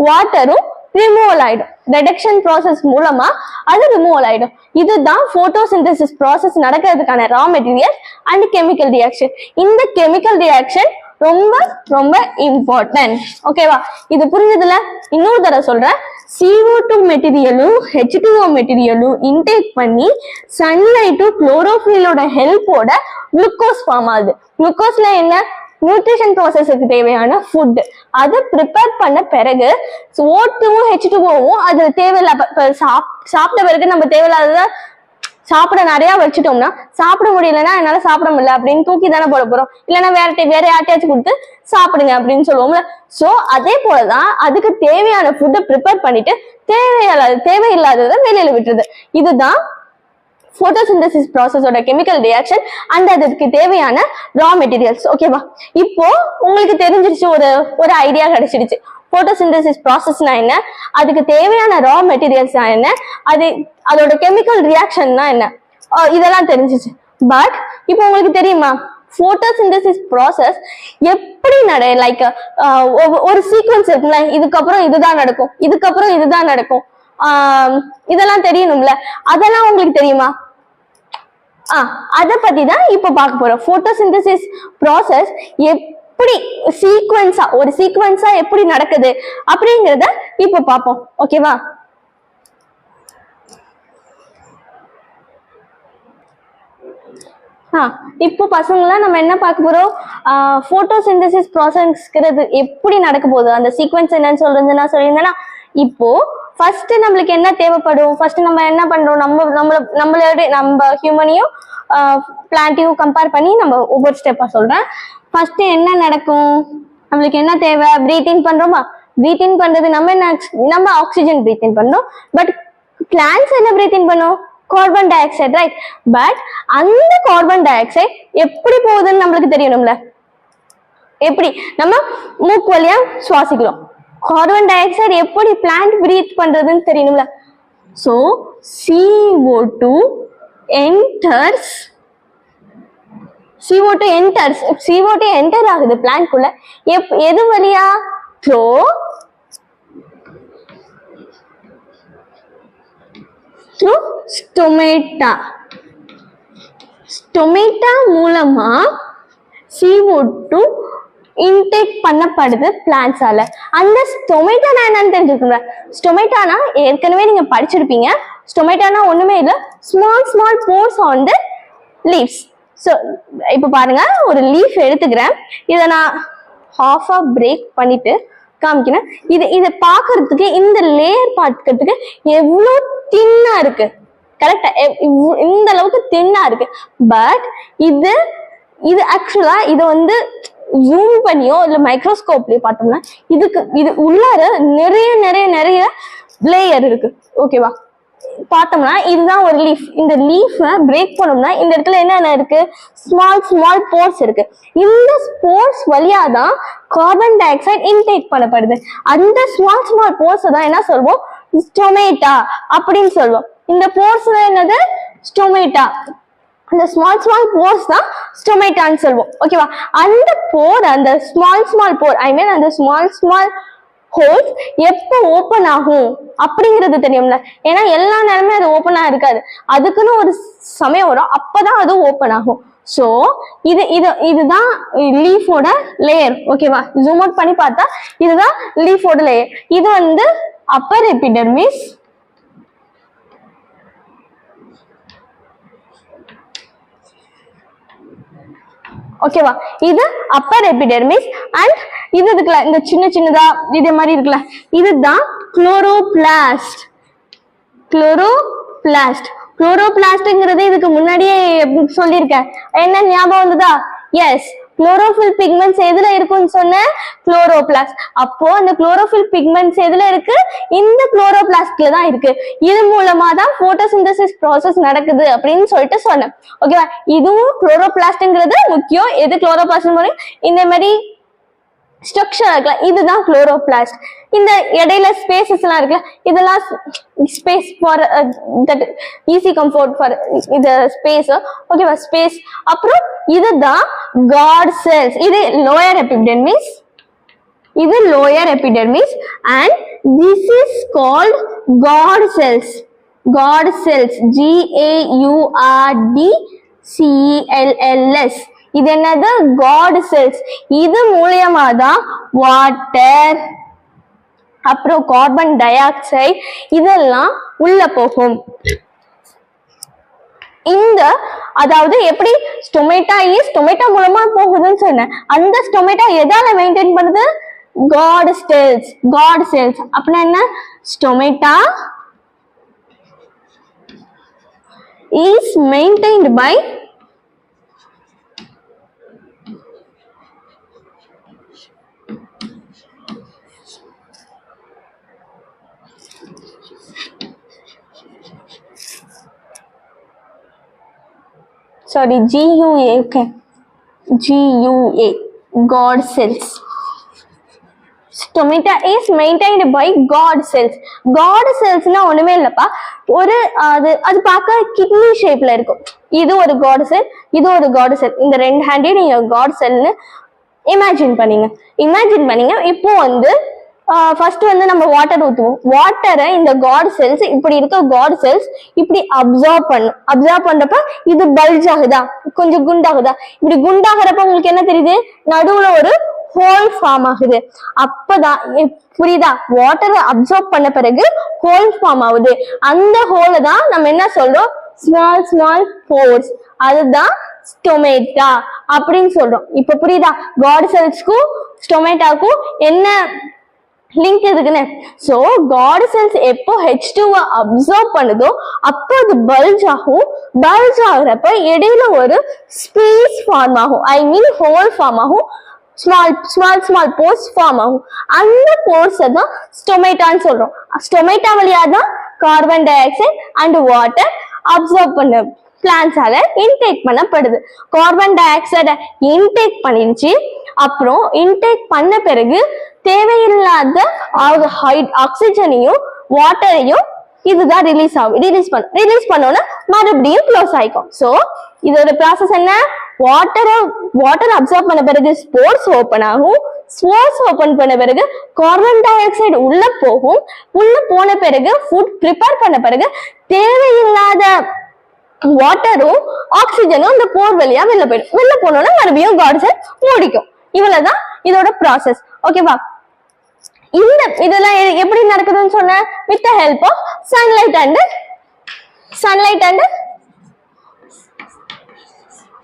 வாட்டரும் ரிமூவல் ஆயிடும். ரெடக்ஷன் ப்ராசஸ் மூலமா அது ரிமூவல் ஆயிடும். இதுதான் போட்டோசிந்தசிஸ் ப்ராசஸ் நடக்கிறதுக்கான raw material and chemical reaction. இந்த கெமிக்கல் ரியாக்ஷன் ரொம்ப ரொம்ப இம்பார்ட்டன்ட். ஓகேவா? இது புரிஞ்சதுல இன்னொரு தடவை சொல்றேன். CO2 மெட்டீரியலும் H2O மெட்டீரியலும் இன்டேக் பண்ணி சன்லைட்டும் குளோரோஃபில்லோட ஹெல்ப்போட குளுக்கோஸ் ஃபார்ம் ஆகுது. குளுக்கோஸ்ல என்ன? நியூட்ரிஷன் ப்ராசஸுக்கு தேவையான ஃபுட். அதை ப்ரிப்பேர் பண்ண பிறகு O2வும் H2Oவும் அது தேவையில்ல சாப்பிட்ட பிறகு நம்ம தேவையில்லாத சாப்பிட நிறைய வச்சுட்டோம்னா சாப்பிட முடியலன்னா என்னால சாப்பிட முடியல அப்படின்னு தூக்கி தானே போட போறோம். இல்லைன்னா வேற யார்ட்டையாச்சும் கொடுத்து சாப்பிடுங்க அப்படின்னு சொல்லுவோம்ல. சோ அதே போலதான் அதுக்கு தேவையான ஃபுட்டை ப்ரிப்பேர் பண்ணிட்டு தேவையில்லாததை வெளியில விட்டுருது. இதுதான் போட்டோசிந்தசிஸ் ப்ராசஸோட கெமிக்கல் ரியாக்ஷன் அண்ட் அதுக்கு தேவையான ரா மெட்டீரியல்ஸ். ஓகேவா? இப்போ உங்களுக்கு தெரிஞ்சிருச்சு, ஒரு ஐடியா கிடைச்சிடுச்சு. போட்டோசிந்தசிஸ் ப்ராசஸ்னா என்ன, அதுக்கு தேவையான ரா மெட்டீரியல்ஸ் என்ன, அதோட கெமிக்கல் ரியாக்ஷன்னா என்ன, இதெல்லாம் தெரிஞ்சிச்சு. பட் இப்போ உங்களுக்கு தெரியுமா போட்டோசிந்தசிஸ் ப்ராசஸ் எப்படி லைக் ஒரு சீக்வன்ஸ் இருக்குல்ல, இதுக்கப்புறம் இதுதான் நடக்கும், இதுக்கப்புறம் இதுதான் நடக்கும், இதெல்லாம் தெரியணும்ல. அதெல்லாம் உங்களுக்கு தெரியுமா? அத பத்தி தான் இப்ப பார்க்க போறோம். போட்டோசிந்தசிஸ் ப்ராசஸ் எப்படி ஒரு சீக்வன்ஸா எப்படி நடக்குது அப்படிங்கறத இப்ப பார்ப்போம். ஓகேவா? இப்போ பசங்களாம் நம்ம என்ன பார்க்க போறோம்? போட்டோசிந்தசிஸ் ப்ராசஸ்ங்கிறது எப்படி நடக்க போகுது, அந்த சீக்வன்ஸ் என்னன்னு சொல்றதுன்னா சொல்லியிருந்தேன்னா, இப்போ ஃபர்ஸ்ட் நம்மளுக்கு என்ன தேவைப்படும்? ஃபர்ஸ்ட் நம்ம என்ன பண்றோம்? நம்ம ஹியூமனையும் பிளான்ட்டையும் கம்பேர் பண்ணி நம்ம ஒவ்வொரு ஸ்டெப்பா சொல்றேன். ஃபர்ஸ்ட் என்ன நடக்கும்? நம்மளுக்கு என்ன தேவை? பிரீத் இன் பண்றோமா? பிரீத் இன் பண்றது நம்ம ஆக்சிஜன் பிரீத் இன் பண்றோம். பட் பிளான்ட்ஸ் என்ன பிரீத் இன் பண்ணும்? Carbon di oxide, right? But அந்த கார்பன் டை ஆக்சைடு எப்படி போகுதுன்னு நம்மளுக்கு தெரியணும்ல. எப்படி? நம்ம மூக்கு வழியா சுவாசிக்கிறோம். கார்பன் டை ஆக்சைடு எப்படி பிளான்ட் பிரீத் பண்றதுன்னு தெரியணும்ல. சோ CO2 என்டர் ஆகுது பிளான்ட் குள்ள. எது வழியா? through ஸ்டொமேட்டா மூலமா CO2 இன்டேக் பண்ணப்படுது பிளான்ட்ஸால. அந்த ஸ்டொமேட்டானா என்னன்னு தெரிஞ்சுக்கோங்க. ஸ்டொமேட்டானா ஏற்கனவே நீங்க படிச்சிருப்பீங்க. ஸ்டொமேட்டானா ஒண்ணுமே இல்லை, small force on the leaves. So இப்போ பாருங்க, ஒரு லீஃப் எடுத்துக்கிறேன். இதை நான் ஹாஃபா பிரேக் பண்ணிட்டு காமிக்கிறேன். இதை பார்க்கறதுக்கு இந்த லேயர் பார்க்கறதுக்கு எவ்வளோ தின்னா இருக்கு, கரெக்டா? இந்த அளவுக்கு தின்னா இருக்கு. பட் இது ஆக்சுவலா இதை வந்து ஜூம் பண்ணியோ இல்ல மைக்ரோஸ்கோப்லயோ பார்த்தோம்னா இது உள்ளார நிறைய லேயர் இருக்கு. ஓகேவா? பார்த்தோம்னா இதுதான் ஒரு லீஃப். இந்த லீஃப பிரேக் பண்ணோம்னா இந்த இடத்துல என்னென்ன இருக்கு? ஸ்மால் போர்ஸ் இருக்கு. இந்த போர்ஸ் வழியா தான் கார்பன் டை ஆக்சைடு இன்டேக் பண்ணப்படுது. அந்த ஸ்மால் போர்ஸ் தான் என்ன சொல்வோம்? ஸ்டொமேட்டா அப்படின்னு சொல்லுவோம். இந்த போர்ஸ் என்னது? ஸ்டொமேட்டா. அந்த ஸ்மால் போர்ஸ் தான் ஸ்டொமேட்டான்னு சொல்லுவோம். ஓகேவா? அந்த போர், அந்த ஸ்மால் போர், ஐ மீன் அந்த ஸ்மால் ஹோல்ஸ் எப்போ ஓப்பன் ஆகும் அப்படிங்கிறது தெரியும்ல. ஏன்னா எல்லா நேரமே அது ஓப்பனா இருக்காது, அதுக்குன்னு ஒரு சமயம் வரும், அப்பதான் அது ஓப்பன் ஆகும். சோ இதுதான் லீஃபோட லேயர். ஓகேவா? ஜூம் அவுட் பண்ணி பார்த்தா இதுதான் லீஃபோட லேயர். இது வந்து அப்பர் எபிடெர்மிஸ், ஓகேவா? இது அப்பர் எபிடெர்மிஸ். அண்ட் இது இருக்குல்ல, இந்த சின்னதா இதே மாதிரி இருக்குல்ல, இதுதான் குளோரோபிளாஸ்ட். குளோரோபிளாஸ்ட்ங்கிறது இதுக்கு முன்னாடியே சொல்லியிருக்கேன். என்ன ஞாபகம் வந்ததா? எஸ், குளோரோஃபில் பிக்மெண்ட்ஸ் எதுல இருக்கும்னு சொன்ன குளோரோபிளாஸ்ட். அப்போ அந்த குளோரோஃபில் பிக்மெண்ட்ஸ் எதுல இருக்கு? இந்த குளோரோபிளாஸ்ட்ல தான் இருக்கு. இது மூலமா தான் போட்டோசிந்தசிஸ் ப்ராசஸ் நடக்குது அப்படின்னு சொல்லிட்டு சொன்னேன். ஓகேவா? இதுவும் குளோரோபிளாஸ்ட்ங்கிறது முக்கியம். எது குளோரோபிளாஸ்ட் இந்த மாதிரி ஸ்ட்ரக்சர் இருக்கலாம், இதுதான் குளோரோபிளாஸ்ட். இந்த இடையில ஸ்பேசஸ் எல்லாம் இருக்குல்ல, இதெல்லாம் space for that easy comfort for இது ஸ்பேஸ். ஓகேவா? ஸ்பேஸ். அப்புறம் இதுதான் காட் செல்ஸ். இது லோயர் எபிடெர்மிஸ், இது lower epidermis and this is called God cells. God cells, GAURDCELLS. இது என்னது? God cells. இது மூலியமா தான் வாட்டர் அப்புறம் கார்பன் டை ஆக்சைடு இதெல்லாம் உள்ள போகும். இந்த அதாவது எப்படி ஸ்டொமேட்டா மூலமா போகுதுன்னு சொன்னேன். அந்த ஸ்டொமேட்டா எதால மெயின்டைன் பண்ணுது? God cells. God cells அப்படின்னா என்ன? Stomata is maintained by GUA. Okay, GUA, God cells. Stomata is maintained by God cells. God cells னா ஒண்ணுமே இல்லப்பா, ஒரு அது பார்க்க கிட்னி ஷேப்ல இருக்கும். இது ஒரு God cell, இது ஒரு God cell. இந்த ரெண்டு ஹேண்டையும் நீங்க God cellனு இமேஜின் பண்ணீங்க. இப்போ ஃபர்ஸ்ட் நம்ம வாட்டர் ஊத்துவோம். வாட்டரை இந்த காட் செல்ஸ் இப்படி இருக்க காட் செல்ஸ் இப்படி அப்சர்வ் பண்ணும். அப்சர்வ் பண்றப்ப இது பல்ஜ் ஆகுதா, கொஞ்சம் குண்டாகுதா? இப்படி குண்டாகிறப்ப உங்களுக்கு என்ன தெரியுது? நடுவுல ஒரு ஹோல் ஃபார்ம் ஆகுது. அப்பதான் புரியுதா? வாட்டரை அப்சர்வ் பண்ண பிறகு ஹோல் ஃபார்ம் ஆகுது. அந்த ஹோலை தான் நம்ம என்ன சொல்றோம்? Small small force. அதுதான் ஸ்டொமேட்டா அப்படின்னு சொல்றோம். இப்ப புரியுதா? காட் செல்ஸ்க்கும் ஸ்டொமேட்டாக்கும் என்ன லிங்க் இருக்குன்னு? சோ காட் செல்ஸ் எப்போ H2 அப்சர்வ் பண்ணுதோ அப்போ அது பல்ஜ் ஆகும். பல்ஜ் ஆகுறப்ப இடையில ஒரு ஸ்பேஸ் ஃபார்ம் ஆகும், ஐ மீன் ஹோல் ஃபார்ம் ஆகும். ஸ்மால் போர்ஸ் ஃபார்ம் ஆகும். அந்த போர்ஸை தான் ஸ்டொமேட்டான்னு சொல்றோம். ஸ்டொமேட்டா வழியா தான் carbon di oxide and water observe பண்ண பிளான்ஸால இன்டேக் பண்ணப்படுது. கார்பன் டை ஆக்சைடை இன்டேக் பண்ணிடுச்சு. அப்புறம் இன்டேக் பண்ண பிறகு தேவையில்லாத ஆக்சிஜனையும் வாட்டரையும் இதுதான் ரிலீஸ் ஆகும். ரிலீஸ் பண்ணோன்னா மறுபடியும் க்ளோஸ் ஆயிக்கும். சோ இதோட ப்ராசஸ் என்ன? வாட்டர் அப்சர்வ் பண்ண பிறகு ஸ்போர்ஸ் ஓபன் ஆகும். ஸ்போர்ஸ் ஓபன் பண்ண பிறகு கார்பன் டை ஆக்சைடு உள்ள போகும். உள்ள போன பிறகு ஃபுட் ப்ரிப்பேர் பண்ண பிறகு தேவையில்லாத வாட்டரும் ஆக்சிஜனும் அந்த போர் வழியா வெளில போயிடும். வெளில போனோம்னா மறுபடியும் காட் செல் மூடிக்கும். இவ்வளவுதான் இதோட ப்ராசஸ். ஓகேவா? இதெல்லாம் எப்படி நடக்குதுன்னு சொன்ன? With the help of sunlight and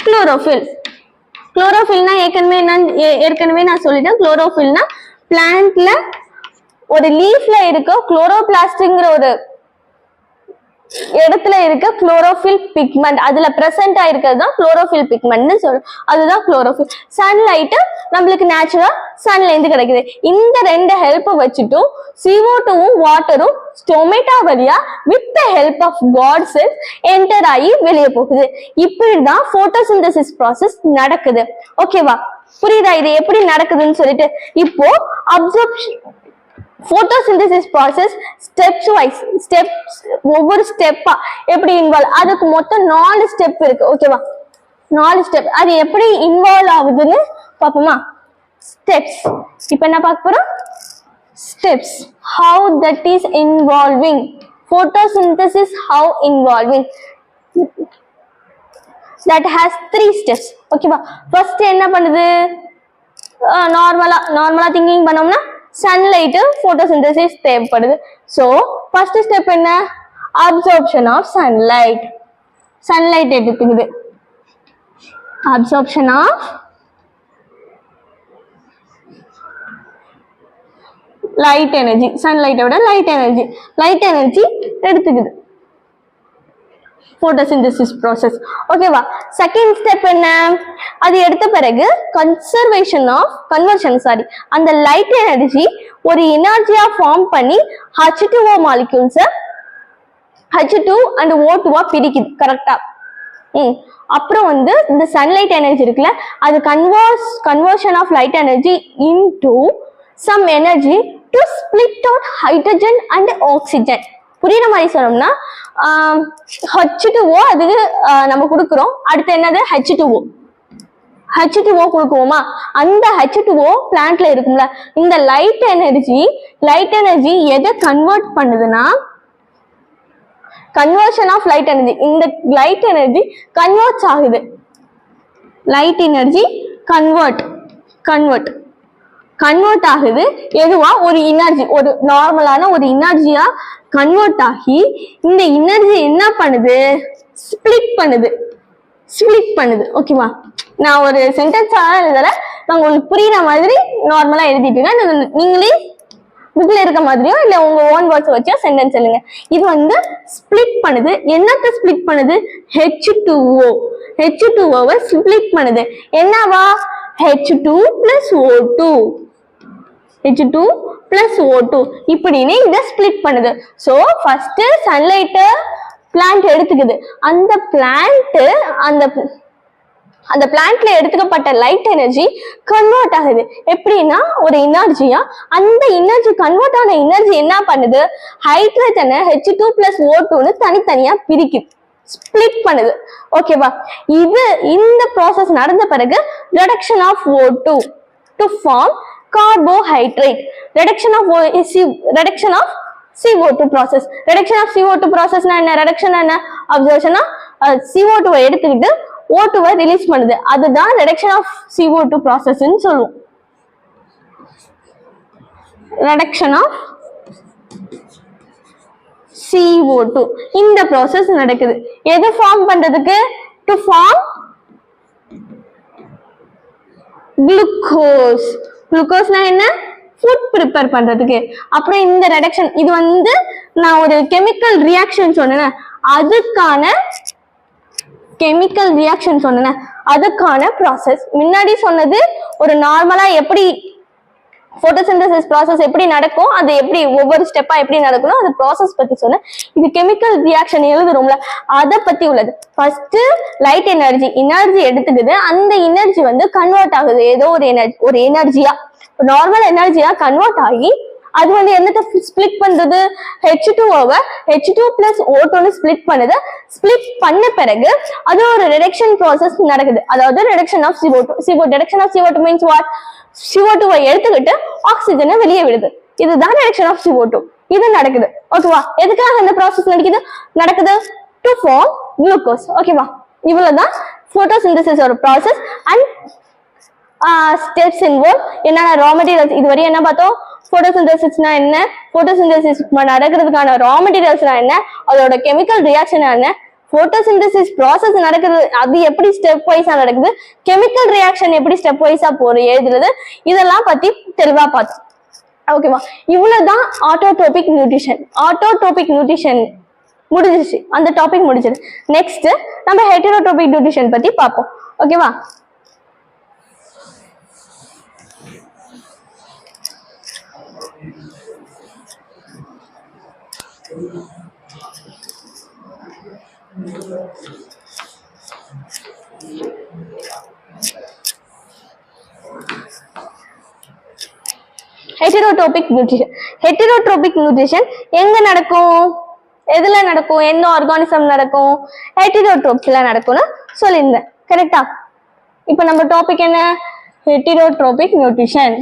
chlorophyll. குளோரோஃபில்னா ஏற்கனவே நான் சொல்லிட்டேன். குளோரோஃபில்னா பிளான்ட்ல ஒரு லீஃப்ல இருக்க குளோரோபிளாஸ்ட்ங்கிற ஒரு இடத்துல இருக்க குளோரோஃபில் பிக்மெண்ட், அதுல பிரசன்ட் ஆயிருக்கிறது தான் குளோரோஃபில் பிக்மெண்ட்னு சொல்றோம். அதுதான் குளோரோஃபில். சன்லைட் நம்மளுக்கு நேச்சுரலா சன்ல இருந்து கிடைக்குது. இந்த ரெண்டு ஹெல்ப் வச்சுட்டும் CO2வும் வாட்டரும் ஸ்டொமேட்டா வழியா with the help of guard cells enter ஆகி வெளியே போகுது. இப்படிதான் போட்டோசிந்தசிஸ் ப்ராசஸ் நடக்குது. ஓகேவா? புரியுதா இது எப்படி நடக்குதுன்னு சொல்லிட்டு? இப்போ அப்சர்ப்ஷன் போட்டோசிந்தசிஸ் ப்ராசஸ் ஒவ்வொரு ஸ்டெப்பா எப்படி இன்வால்வ், அதுக்கு மொத்தம் 4 ஸ்டெப் இருக்கு. ஓகேவா? 4 ஸ்டெப். அது எப்படி இன்வால்வ் ஆகுதுன்னு பாப்போமா? ஸ்டெப்ஸ். இப்ப என்ன பார்க்க போறோம்? Steps. How that is involving photosynthesis, how involving that has 3 steps. ஓகேவா? ஃபர்ஸ்ட் என்ன பண்ணுது? நார்மலா திங்கிங் பண்ணோம்னா சன்லைட் போட்டோசிந்தசிஸ் தேவைப்படுது. சோ ஃபர்ஸ்ட் ஸ்டெப் என்ன? Absorption of sunlight. சன்லைட் எடுத்துக்குது. Absorption of light energy. சன்லைட்டோட லைட் எனர்ஜி எடுத்துக்குது. photosynthesis process. ஓகேவா? செகண்ட் ஸ்டெப் என்ன? அது எடுத்த பிறகு அந்த லைட் எனர்ஜி ஒரு எனர்ஜியா ஃபார்ம் பண்ணி H2O molecules H2 and O2 பிரிக்குது. கரெக்டா? அப்புறம் வந்து இந்த சன்லைட் எனர்ஜி இருக்குல்ல, அது conversion of light energy into some energy to split out hydrogen and oxygen. புரியுற மாதிரி சொல்லணும்னா H2O அதுக்கு நம்ம கொடுக்குறோம். அடுத்து என்னது? H2O கொடுக்குவோமா? அந்த H2O பிளான்ட்ல இருக்கும்ல, இந்த லைட் எனர்ஜி எதை கன்வெர்ட் பண்ணுதுன்னா கன்வர்ஷன் ஆஃப் லைட் எனர்ஜி. இந்த லைட் எனர்ஜி கன்வெர்ட்ஸ் ஆகுது. லைட் எனர்ஜி கன்வெர்ட் ஆகுது எதுவா? ஒரு எனர்ஜி, ஒரு நார்மலான ஒரு எனர்ஜியா கன்வெர்ட் ஆகி இந்த எனர்ஜி என்ன பண்ணுது? ஸ்பிளிட் பண்ணுது. ஓகேவா? நான் ஒரு சென்டென்ஸா எழுதல, நான் உங்களுக்கு புரியுற மாதிரி நார்மலா எழுதிட்டு நீங்களே புக்ல இருக்க மாதிரியோ இல்ல உங்க ஓன் வேர்ட்ஸ் வச்சோ சென்டென்ஸ் எழுதுங்க. இது வந்து ஸ்பிளிட் பண்ணுது. என்னத்த ஸ்பிளிட் பண்ணுது? H2O ஸ்பிளிட் பண்ணுது. என்னவா? H2 plus O2 இப்படின்னு இதை ஸ்பிளிட் பண்ணுது. ஸோ ஃபர்ஸ்ட் சன்லைட் பிளான்ட் எடுத்துக்குது. அந்த பிளான்ட்ல எடுத்துக்கப்பட்ட லைட் எனர்ஜி கன்வெர்ட் ஆகுது. எப்படின்னா ஒரு எனர்ஜியா, அந்த எனர்ஜி கன்வெர்ட் ஆன எனர்ஜி என்ன பண்ணுது? ஹைட்ரஜனை H2 plus O2ன்னு தனித்தனியா பிரிக்குது, ஸ்பிளிட் பண்ணுது. ஓகேவா? இந்த ப்ராசஸ் நடந்த பிறகு reduction of O2 to form carbohydrate. reduction of CO2 process. reduction of CO2 process என்ன? reduction என்ன? absorption CO2 எடுத்துக்கிட்டு O2 ரிலீஸ் பண்ணுது. அதுதான் reduction of CO2 process ன்னு சொல்லுவோம். reduction of CO2 இந்த ப்ராசஸ் நடக்குது. எது ஃபார்ம் பண்றதுக்கு? டு ஃபார்ம் குளுக்கோஸ்னா என்ன? ஃபுட் ப்ரிப்பேர் பண்றதுக்கு. அப்புறம் இந்த ரெடக்ஷன், இது வந்து நான் ஒரு கெமிக்கல் ரியாக்ஷன் சொன்னேன், அதுக்கான ப்ராசஸ். முன்னாடி சொன்னது ஒரு நார்மலா எப்படி போட்டோசிந்தசிஸ் ப்ராசஸ் எப்படி நடக்கும், அது எப்படி ஒவ்வொரு ஸ்டெப்பா எப்படி நடக்கணும், அது ப்ராசஸ் பத்தி சொன்னேன். இது கெமிக்கல் ரியாக்ஷன் எழுதுறோம்ல, அதை பத்தி உள்ளது. ஃபர்ஸ்ட் லைட் எனர்ஜி எடுத்துக்குது. அந்த எனர்ஜி வந்து கன்வெர்ட் ஆகுது ஏதோ ஒரு எனர்ஜியா, நார்மல் எனர்ஜியா கன்வெர்ட் ஆகி அது வந்து என்னத்தை ஸ்பிளிட் பண்றது? H2O-வை H2 plus O2ன்னு ஸ்பிளிட் பண்ணுது. ஸ்பிளிட் பண்ண பிறகு அது ஒரு ரிடக்ஷன் ப்ராசஸ் நடக்குது. அதாவது reduction of CO2. Reduction of CO2 means what? CO2-வை எடுத்துக்கிட்டு ஆக்சிஜனை வெளியே விடுது. இதுதான் ரிடக்ஷன் ஆஃப் CO2. இது நடக்குது. ஓகேவா? எதுக்காக இந்த ப்ராசஸ் நடக்குது? To form glucose. ஓகேவா? இவ்வளவுதான் போட்டோசிந்தசிஸ் ஒரு ப்ராசஸ் அண்ட் ஸ்டெப்ஸ் இன்வால்வ். என்னென்ன ரா மெட்டீரியல்ஸ் இதுவரை என்ன பார்த்தோம்? போட்டோசிந்தசிஸ்னா என்ன, போட்டோசிந்தசிஸ் நடக்கிறதுக்கான ரா மெட்டீரியல்ஸ்னா என்ன, அதோட கெமிக்கல் ரியாக்ஷன் என்ன, போட்டோசிந்தசிஸ் ப்ராசஸ் நடக்குது அது எப்படி ஸ்டெப் வைஸா நடக்குது, கெமிக்கல் ரியாக்ஷன் எப்படி ஸ்டெப் வைஸா எழுதுறது, இதெல்லாம் பத்தி தெளிவா பார்த்தோம். ஓகேவா? இவ்வளவுதான் ஆட்டோட்ரோபிக் நியூட்ரிஷன் முடிஞ்சிருச்சு. அந்த டாபிக் முடிஞ்சது. நெக்ஸ்ட் நம்ம ஹெட்டரோட்ரோபிக் நியூட்ரிஷன் பத்தி பார்ப்போம். ஓகேவா? ஹெட்டரோட்ரோபிக் நியூட்ரிஷன் எங்க நடக்கும்? எதுல நடக்கும்? எந்த ஆர்கானிசம் நடக்கும்? ஹெட்டரோட்ரோப்ஸ்ல நடக்கும்னு சொல்லியிருந்தேன். கரெக்டா? இப்ப நம்ம டாபிக் என்ன? ஹெட்டரோட்ரோபிக் நியூட்ரிஷன்.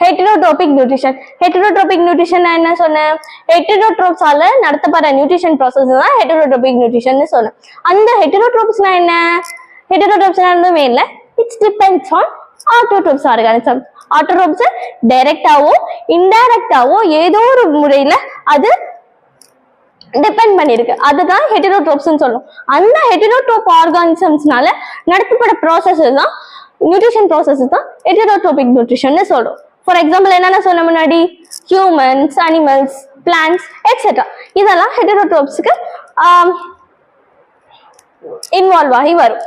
ஹெட்டரோட்ரோபிக் நியூட்ரிஷன் என்ன சொன்னேன்? ஹெட்டரோட்ரோப்ஸால நடத்தப்படுற நியூட்ரிஷன் ப்ராசஸ் தான் ஹெட்டரோட்ரோபிக் நியூட்ரிஷன் சொன்னேன். அந்த ஹெட்டரோட்ரோப்ஸ்னா என்ன? ஹெட்டரோட்ரோப்ஸ்னா மெயின்ல it's depends on autotrophs organism. Autotrophs டைரக்டாவோ இன்டைரக்டாவோ ஏதோ ஒரு முறையில அது டிபெண்ட் பண்ணிருக்கு. அதுதான் ஹெட்டரோட்ரோப்ஸ்னு சொல்லும். அந்த ஹெட்டரோட்ரோப் ஆர்கானிசம்ஸ்னால நடத்தப்பட ப்ராசஸஸ் தான் நியூட்ரிஷன் ப்ராசஸஸ் தான் ஹெட்டரோட்ரோபிக் நியூட்ரிஷன் சொல்றோம். ஃபார் எக்ஸாம்பிள் என்னென்ன சொன்ன முன்னாடி, ஹியூமன்ஸ், அனிமல்ஸ், பிளான்ட்ஸ் எக்ஸெட்ரா, இதெல்லாம் ஹெட்டரோட்ரோப்ஸ்க்கு இன்வால்வ் ஆகி வரும்.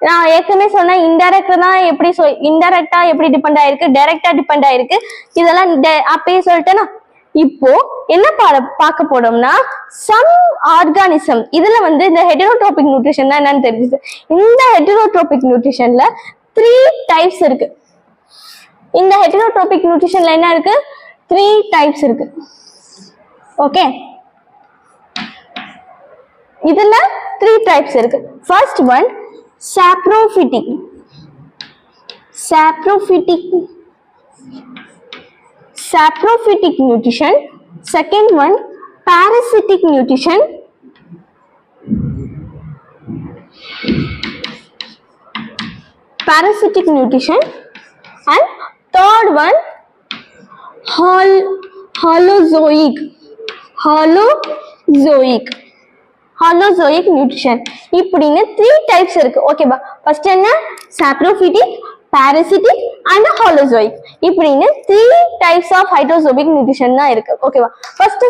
நான் ஏற்கனவே சொன்னேன் இன்டைரக்டா தான் எப்படி இன்டைரக்டா எப்படி டிபெண்ட் ஆயிருக்கு, டைரக்டா டிபெண்ட் ஆயிருக்கு, இதெல்லாம் அப்பயே சொல்லிட்டேன்னா. இப்போ என்ன பார்க்க போறோம்னா சம் ஆர்கானிசம். இதுல வந்து இந்த ஹெட்டரோட்ரோபிக் நியூட்ரிஷன் தான் என்னன்னு தெரியுது. இந்த ஹெட்டரோட்ரோபிக் நியூட்ரிஷன்ல 3 டைப்ஸ் இருக்கு. இந்த ஹெட்டரோட்ரோபிக் நியூட்ரிஷன்ல என்ன இருக்கு? 3 டைப்ஸ் இருக்கு. ஓகே, இதுல 3 டைப்ஸ் இருக்கு. First one saprophytic. Saprophytic nutrition. Second one parasitic nutrition. And third one holozoic nutrition. இப்படின்னு 3 டைப்ஸ் இருக்கு. ஓகேவா? ஃபர்ஸ்ட் என்ன? saprophytic, parasitic and holozoic. இப்படின்னு 3 டைப்ஸ் ஆஃப் ஹைட்ரோசோபிக் நியூட்ரிஷன் தான் இருக்கு. ஓகேவா? First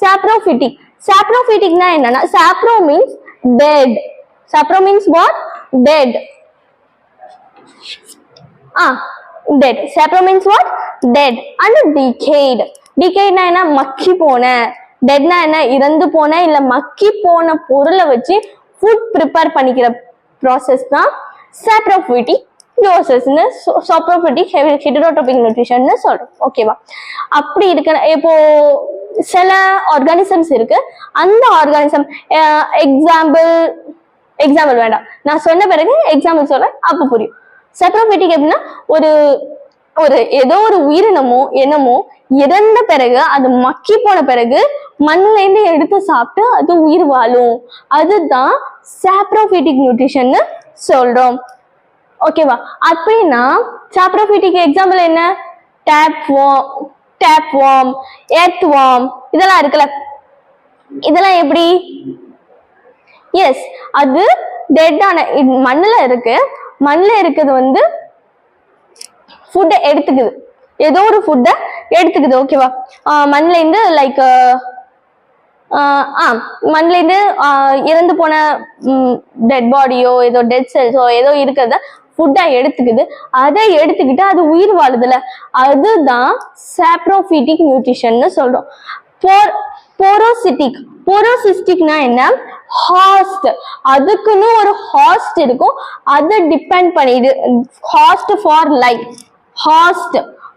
saprophytic. saprophyticனா என்னன்னா, sapro means dead. sapro means what? Dead. Dead. sapro means what? Dead and decayed. decayedனா என்ன? மக்கி போன. டெட்னா என்ன? இறந்து போன இல்ல மக்கி போன பொருளை வச்சு ஃபுட் ப்ரிப்பேர் பண்ணிக்கிற ப்ராசஸ் தான் saprophytic ப்ராசஸ்னு saprophytic ஹெட்டரோட்ரோபிக் நியூட்ரிஷன் சொல்றோம். ஓகேவா? அப்படி இருக்கிற இப்போ சில ஆர்கானிசம்ஸ் இருக்கு. அந்த ஆர்கானிசம் எக்ஸாம்பிள் வேண்டாம், நான் சொன்ன பிறகு எக்ஸாம்பிள் சொல்றேன், அப்ப புரியும். saprophytic எப்படின்னா ஒரு ஏதோ ஒரு உயிரினமோ என்னமோ இறந்த பிறகு அது மக்கி போன பிறகு மண்ணுல இருந்து எடுத்து சாப்பிட்டு அது உயிர் வாழும். அதுதான் saprophytic நியூட்ரிஷன் சொல்றோம். ஓகேவா? அப்படின்னா saprophytic எக்ஸாம்பிள் என்ன? டேப்வார்ம், எர்த்வார்ம் இதெல்லாம் இருக்குல்ல. இதெல்லாம் எப்படி? எஸ், அது டெட்டான மண்ணுல இருக்கு. மண்ணுல இருக்குது வந்து ஃபுட்டை எடுத்துக்குது, ஏதோ ஒரு ஃபுட்டை எடுத்துக்குது. ஓகேவா? மண்ணுல இருந்து லைக் மண்ணுல இருந்து இறந்து போன டெட் பாடியோ ஏதோ டெட் செல்ஸோ ஏதோ இருக்கிறத ஃபுட்டா எடுத்துக்குது. அதை எடுத்துக்கிட்டு அது உயிர் வாழுதுல, அதுதான் saprophytic நியூட்ரிஷன் சொல்றோம். போரோசிஸ்டிக்னா என்ன? ஹாஸ்ட். அதுக்குன்னு ஒரு ஹாஸ்ட் இருக்கும், அதை டிபெண்ட் பண்ணிடு. ஹாஸ்ட் ஃபார் லைஃப்.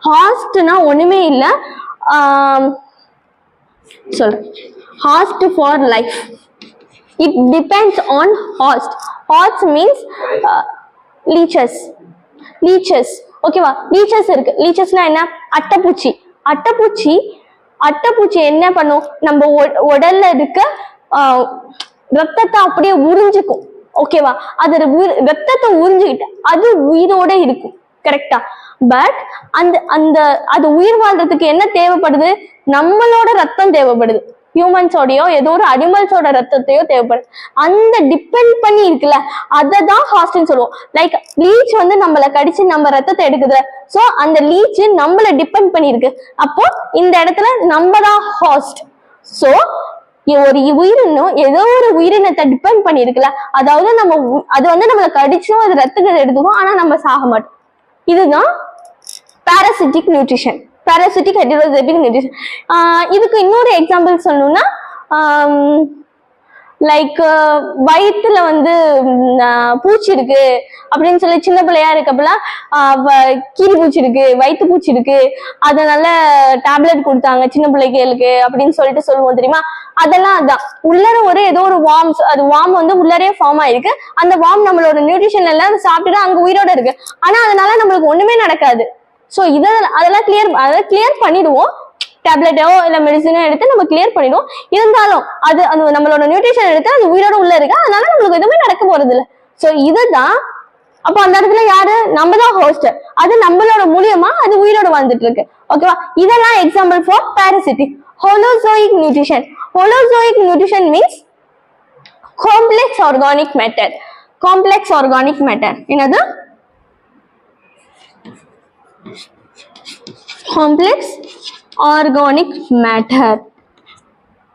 ஹாஸ்ட்னா ஒண்ணுமே இல்ல, சொல்றேன். Host for life. It depends on host. Host means leeches. ஓகேவா? லீச்சஸ் இருக்கு. லீச்சஸ்னா என்ன? அட்டைப்பூச்சி என்ன பண்ணும்? நம்ம உடல்ல இருக்க ரத்தத்தை அப்படியே உறிஞ்சிக்கும். ஓகேவா? அது ரத்தத்தை உறிஞ்சிக்கிட்டு அது உயிரோட இருக்கும். கரெக்டா? பட் அது உயிர் வாழ்றதுக்கு என்ன தேவைப்படுது? நம்மளோட ரத்தம் தேவைப்படுது. ஹியூமன்ஸோடயோ ஏதோ ஒரு அனிமல்ஸோட ரத்தத்தையோ தேவைப்படுது. அந்த டிபெண்ட் பண்ணி இருக்குல்ல, அததான் ஹாஸ்ட்னு சொல்லுவோம். லைக் லீச் வந்து நம்மளை கடிச்சு நம்ம ரத்தத்தை எடுக்குது. சோ அந்த லீச் நம்மளை டிபெண்ட் பண்ணி இருக்கு. அப்போ இந்த இடத்துல நம்ம தான் ஹாஸ்ட். சோ ஒரு உயிரினம் ஏதோ ஒரு உயிரினத்தை டிபெண்ட் பண்ணி இருக்குல்ல, அதாவது அது வந்து நம்மளை கடிச்சும் அது ரத்தத்தை எடுத்துக்கும், ஆனா நம்ம சாக மாட்டோம். இதுதான் parasitic nutrition, parasitic heterozygotic nutrition. இதுக்கு இன்னொரு எக்ஸாம்பிள் சொல்லணும்னா லைக் வயிற்றுல வந்து பூச்சி இருக்கு அப்படின்னு சொல்லி சின்ன பிள்ளையா இருக்கப்பெல்லாம் கீரி பூச்சி இருக்கு, வயிற்று பூச்சி இருக்கு, அதனால டேப்லெட் கொடுத்தாங்க சின்ன பிள்ளைகளுக்கு அப்படின்னு சொல்லிட்டு சொல்லுவோம் தெரியுமா? அதெல்லாம் அதான் உள்ளர ஒரு ஏதோ ஒரு வார்ம்ஸ், அது வார்ம் வந்து உள்ளரே ஃபார்ம் ஆயிருக்கு. அந்த வார்ம் நம்மளோட நியூட்ரிஷன் எல்லாம் சாப்பிட்டுட்டு அங்க உயிரோட இருக்கு. ஆனா அதனால நம்மளுக்கு ஒண்ணுமே நடக்காது. சோ அதெல்லாம் கிளியர் பண்ணிடுவோம். டேப்லெட்டோ இல்ல மெடிசனோ எடுத்து நம்ம கிளியர் பண்ணிடுவோம். இருந்தாலும் அது நம்மளோட நியூட்ரிஷன் எடுத்து அது உயிரோட உள்ள இருக்கு, அதனால நம்மளுக்கு எதுவுமே நடக்க போறது இல்லை. சோ இதுதான். அப்போ அந்த இடத்துல யாரு? நம்ம தான் ஹோஸ்ட். அது நம்மளோட மூலியமா அது உயிரோட வாழ்ந்துட்டு இருக்கு. ஓகேவா? இதெல்லாம் example for parasitic. Holozoic nutrition. Holozoic nutrition means complex organic matter. Complex organic matter. என்னது? Complex organic matter.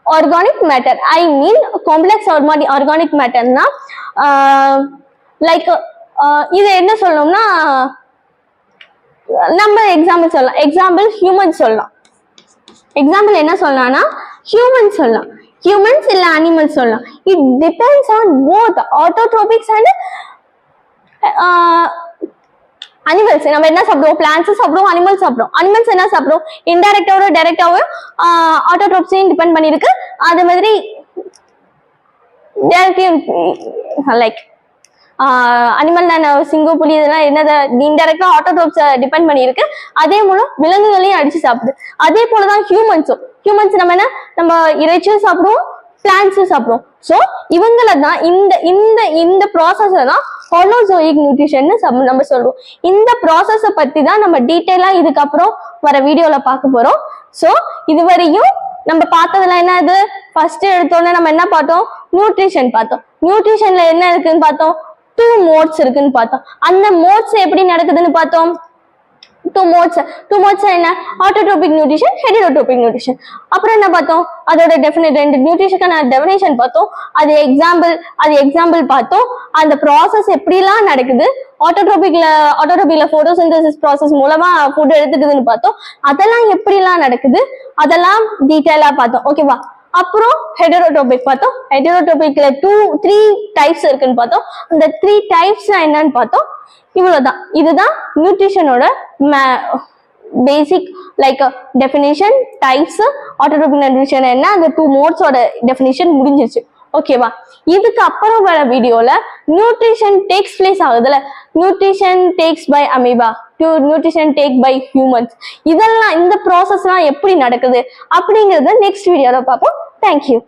Organic matter, I mean complex organic matter na like இது என்ன சொல்லணும்னா நம்ம எக்ஸாம்பிள் சொல்லலாம். எக்ஸாம்பிள் ஹியூமன் சொல்லலாம். எக்ஸாம்பிள் என்ன சொல்லலாம்னா ஹியூமன் சொல்லலாம், ஹியூமன்ஸ் இல்ல அனிமல்ஸ் சொல்லலாம். It depends on both autotrophics and animals. நம்ம என்ன சாப்பிடுவோம்? பிளான்ட்ஸ் சாப்பிடுவோம், அனிமல்ஸ் சாப்பிடுவோம். அனிமல்ஸ் என்ன சாப்பிடுவோம்? இன்டைரக்டாவோ டைரக்டாவோ ஆட்டோட்ரோப்ஸையும் டிபெண்ட் பண்ணிருக்கு. அதே மாதிரி லைக் அனிமல் சிங்கம், புலி இதெல்லாம் என்னது இன்டைரக்டா ஆட்டோட்ரோப்ஸ் டிபெண்ட் பண்ணிருக்கு. அதே மூலம் விலங்குகளையும் அடிச்சு சாப்பிடுது. அதே போலதான் ஹியூமன்ஸும். ஹியூமன்ஸ் நம்ம என்ன, நம்ம இறைச்சியும் சாப்பிடுவோம், பிளான்ட்ஸும் சாப்பிடுவோம். ஸோ இவங்கள தான் இந்த ப்ராசஸை தான் ஹோலோசோயிக் நியூட்ரிஷன் நம்ம சொல்றோம். இந்த ப்ராசஸை பத்தி தான் நம்ம டீட்டெயிலா இதுக்கப்புறம் வர வீடியோல பார்க்க போறோம். ஸோ இதுவரையும் நம்ம பார்த்ததுல என்னது, ஃபர்ஸ்ட் எடுத்தோடனே நம்ம என்ன பார்த்தோம்? நியூட்ரிஷன் பார்த்தோம். நியூட்ரிஷன்ல என்ன இருக்குன்னு பார்த்தோம்? 2 மோட்ஸ் இருக்குன்னு பார்த்தோம். அந்த மோட்ஸ் எப்படி நடக்குதுன்னு பார்த்தோம். 2 மோட்ஸ் என்ன? Autotrophic nutrition, heterotrophic nutrition. அப்புறம் என்ன பார்த்தோம்? அதோட ரெண்டு நியூட்ரிஷனுக்கான டெஃபினேஷன் பார்த்தோம். அது எக்ஸாம்பிள் பார்த்தோம். அந்த ப்ராசஸ் எப்படிலாம் நடக்குது, ஆட்டோட்ரோபிக்ல போட்டோசிந்தசிஸ் ப்ராசஸ் மூலமா ஃபுட் எடுத்துக்குதுன்னு பார்த்தோம். அதெல்லாம் எப்படிலாம் நடக்குது அதெல்லாம் டீட்டெயிலா பார்த்தோம். ஓகேவா? அப்புறம் ஹெட்டரோட்ரோபிக் பார்த்தோம். ஹெட்டரோட்ரோபிக்ல 3 டைப்ஸ் இருக்குன்னு பார்த்தோம். அந்த 3 டைப்ஸ் என்னன்னு பார்த்தோம். இவ்வளவுதான். இதுதான் நியூட்ரிஷனோட basic like definition, types, autotrophic nutrition என்ன, அந்த 2 மோட்ஸோட டெஃபினிஷன் முடிஞ்சிருச்சு. ஓகேவா? இதுக்கு அப்புறம் வர வீடியோல நியூட்ரிஷன் டேக்ஸ் பிளேஸ் ஆகுதுல, nutrition takes by amoeba, nutrition take by humans, இதெல்லாம் இந்த ப்ராசஸ்லாம் எப்படி நடக்குது அப்படிங்கறத நெக்ஸ்ட் வீடியோல பார்ப்போம். தேங்க்யூ.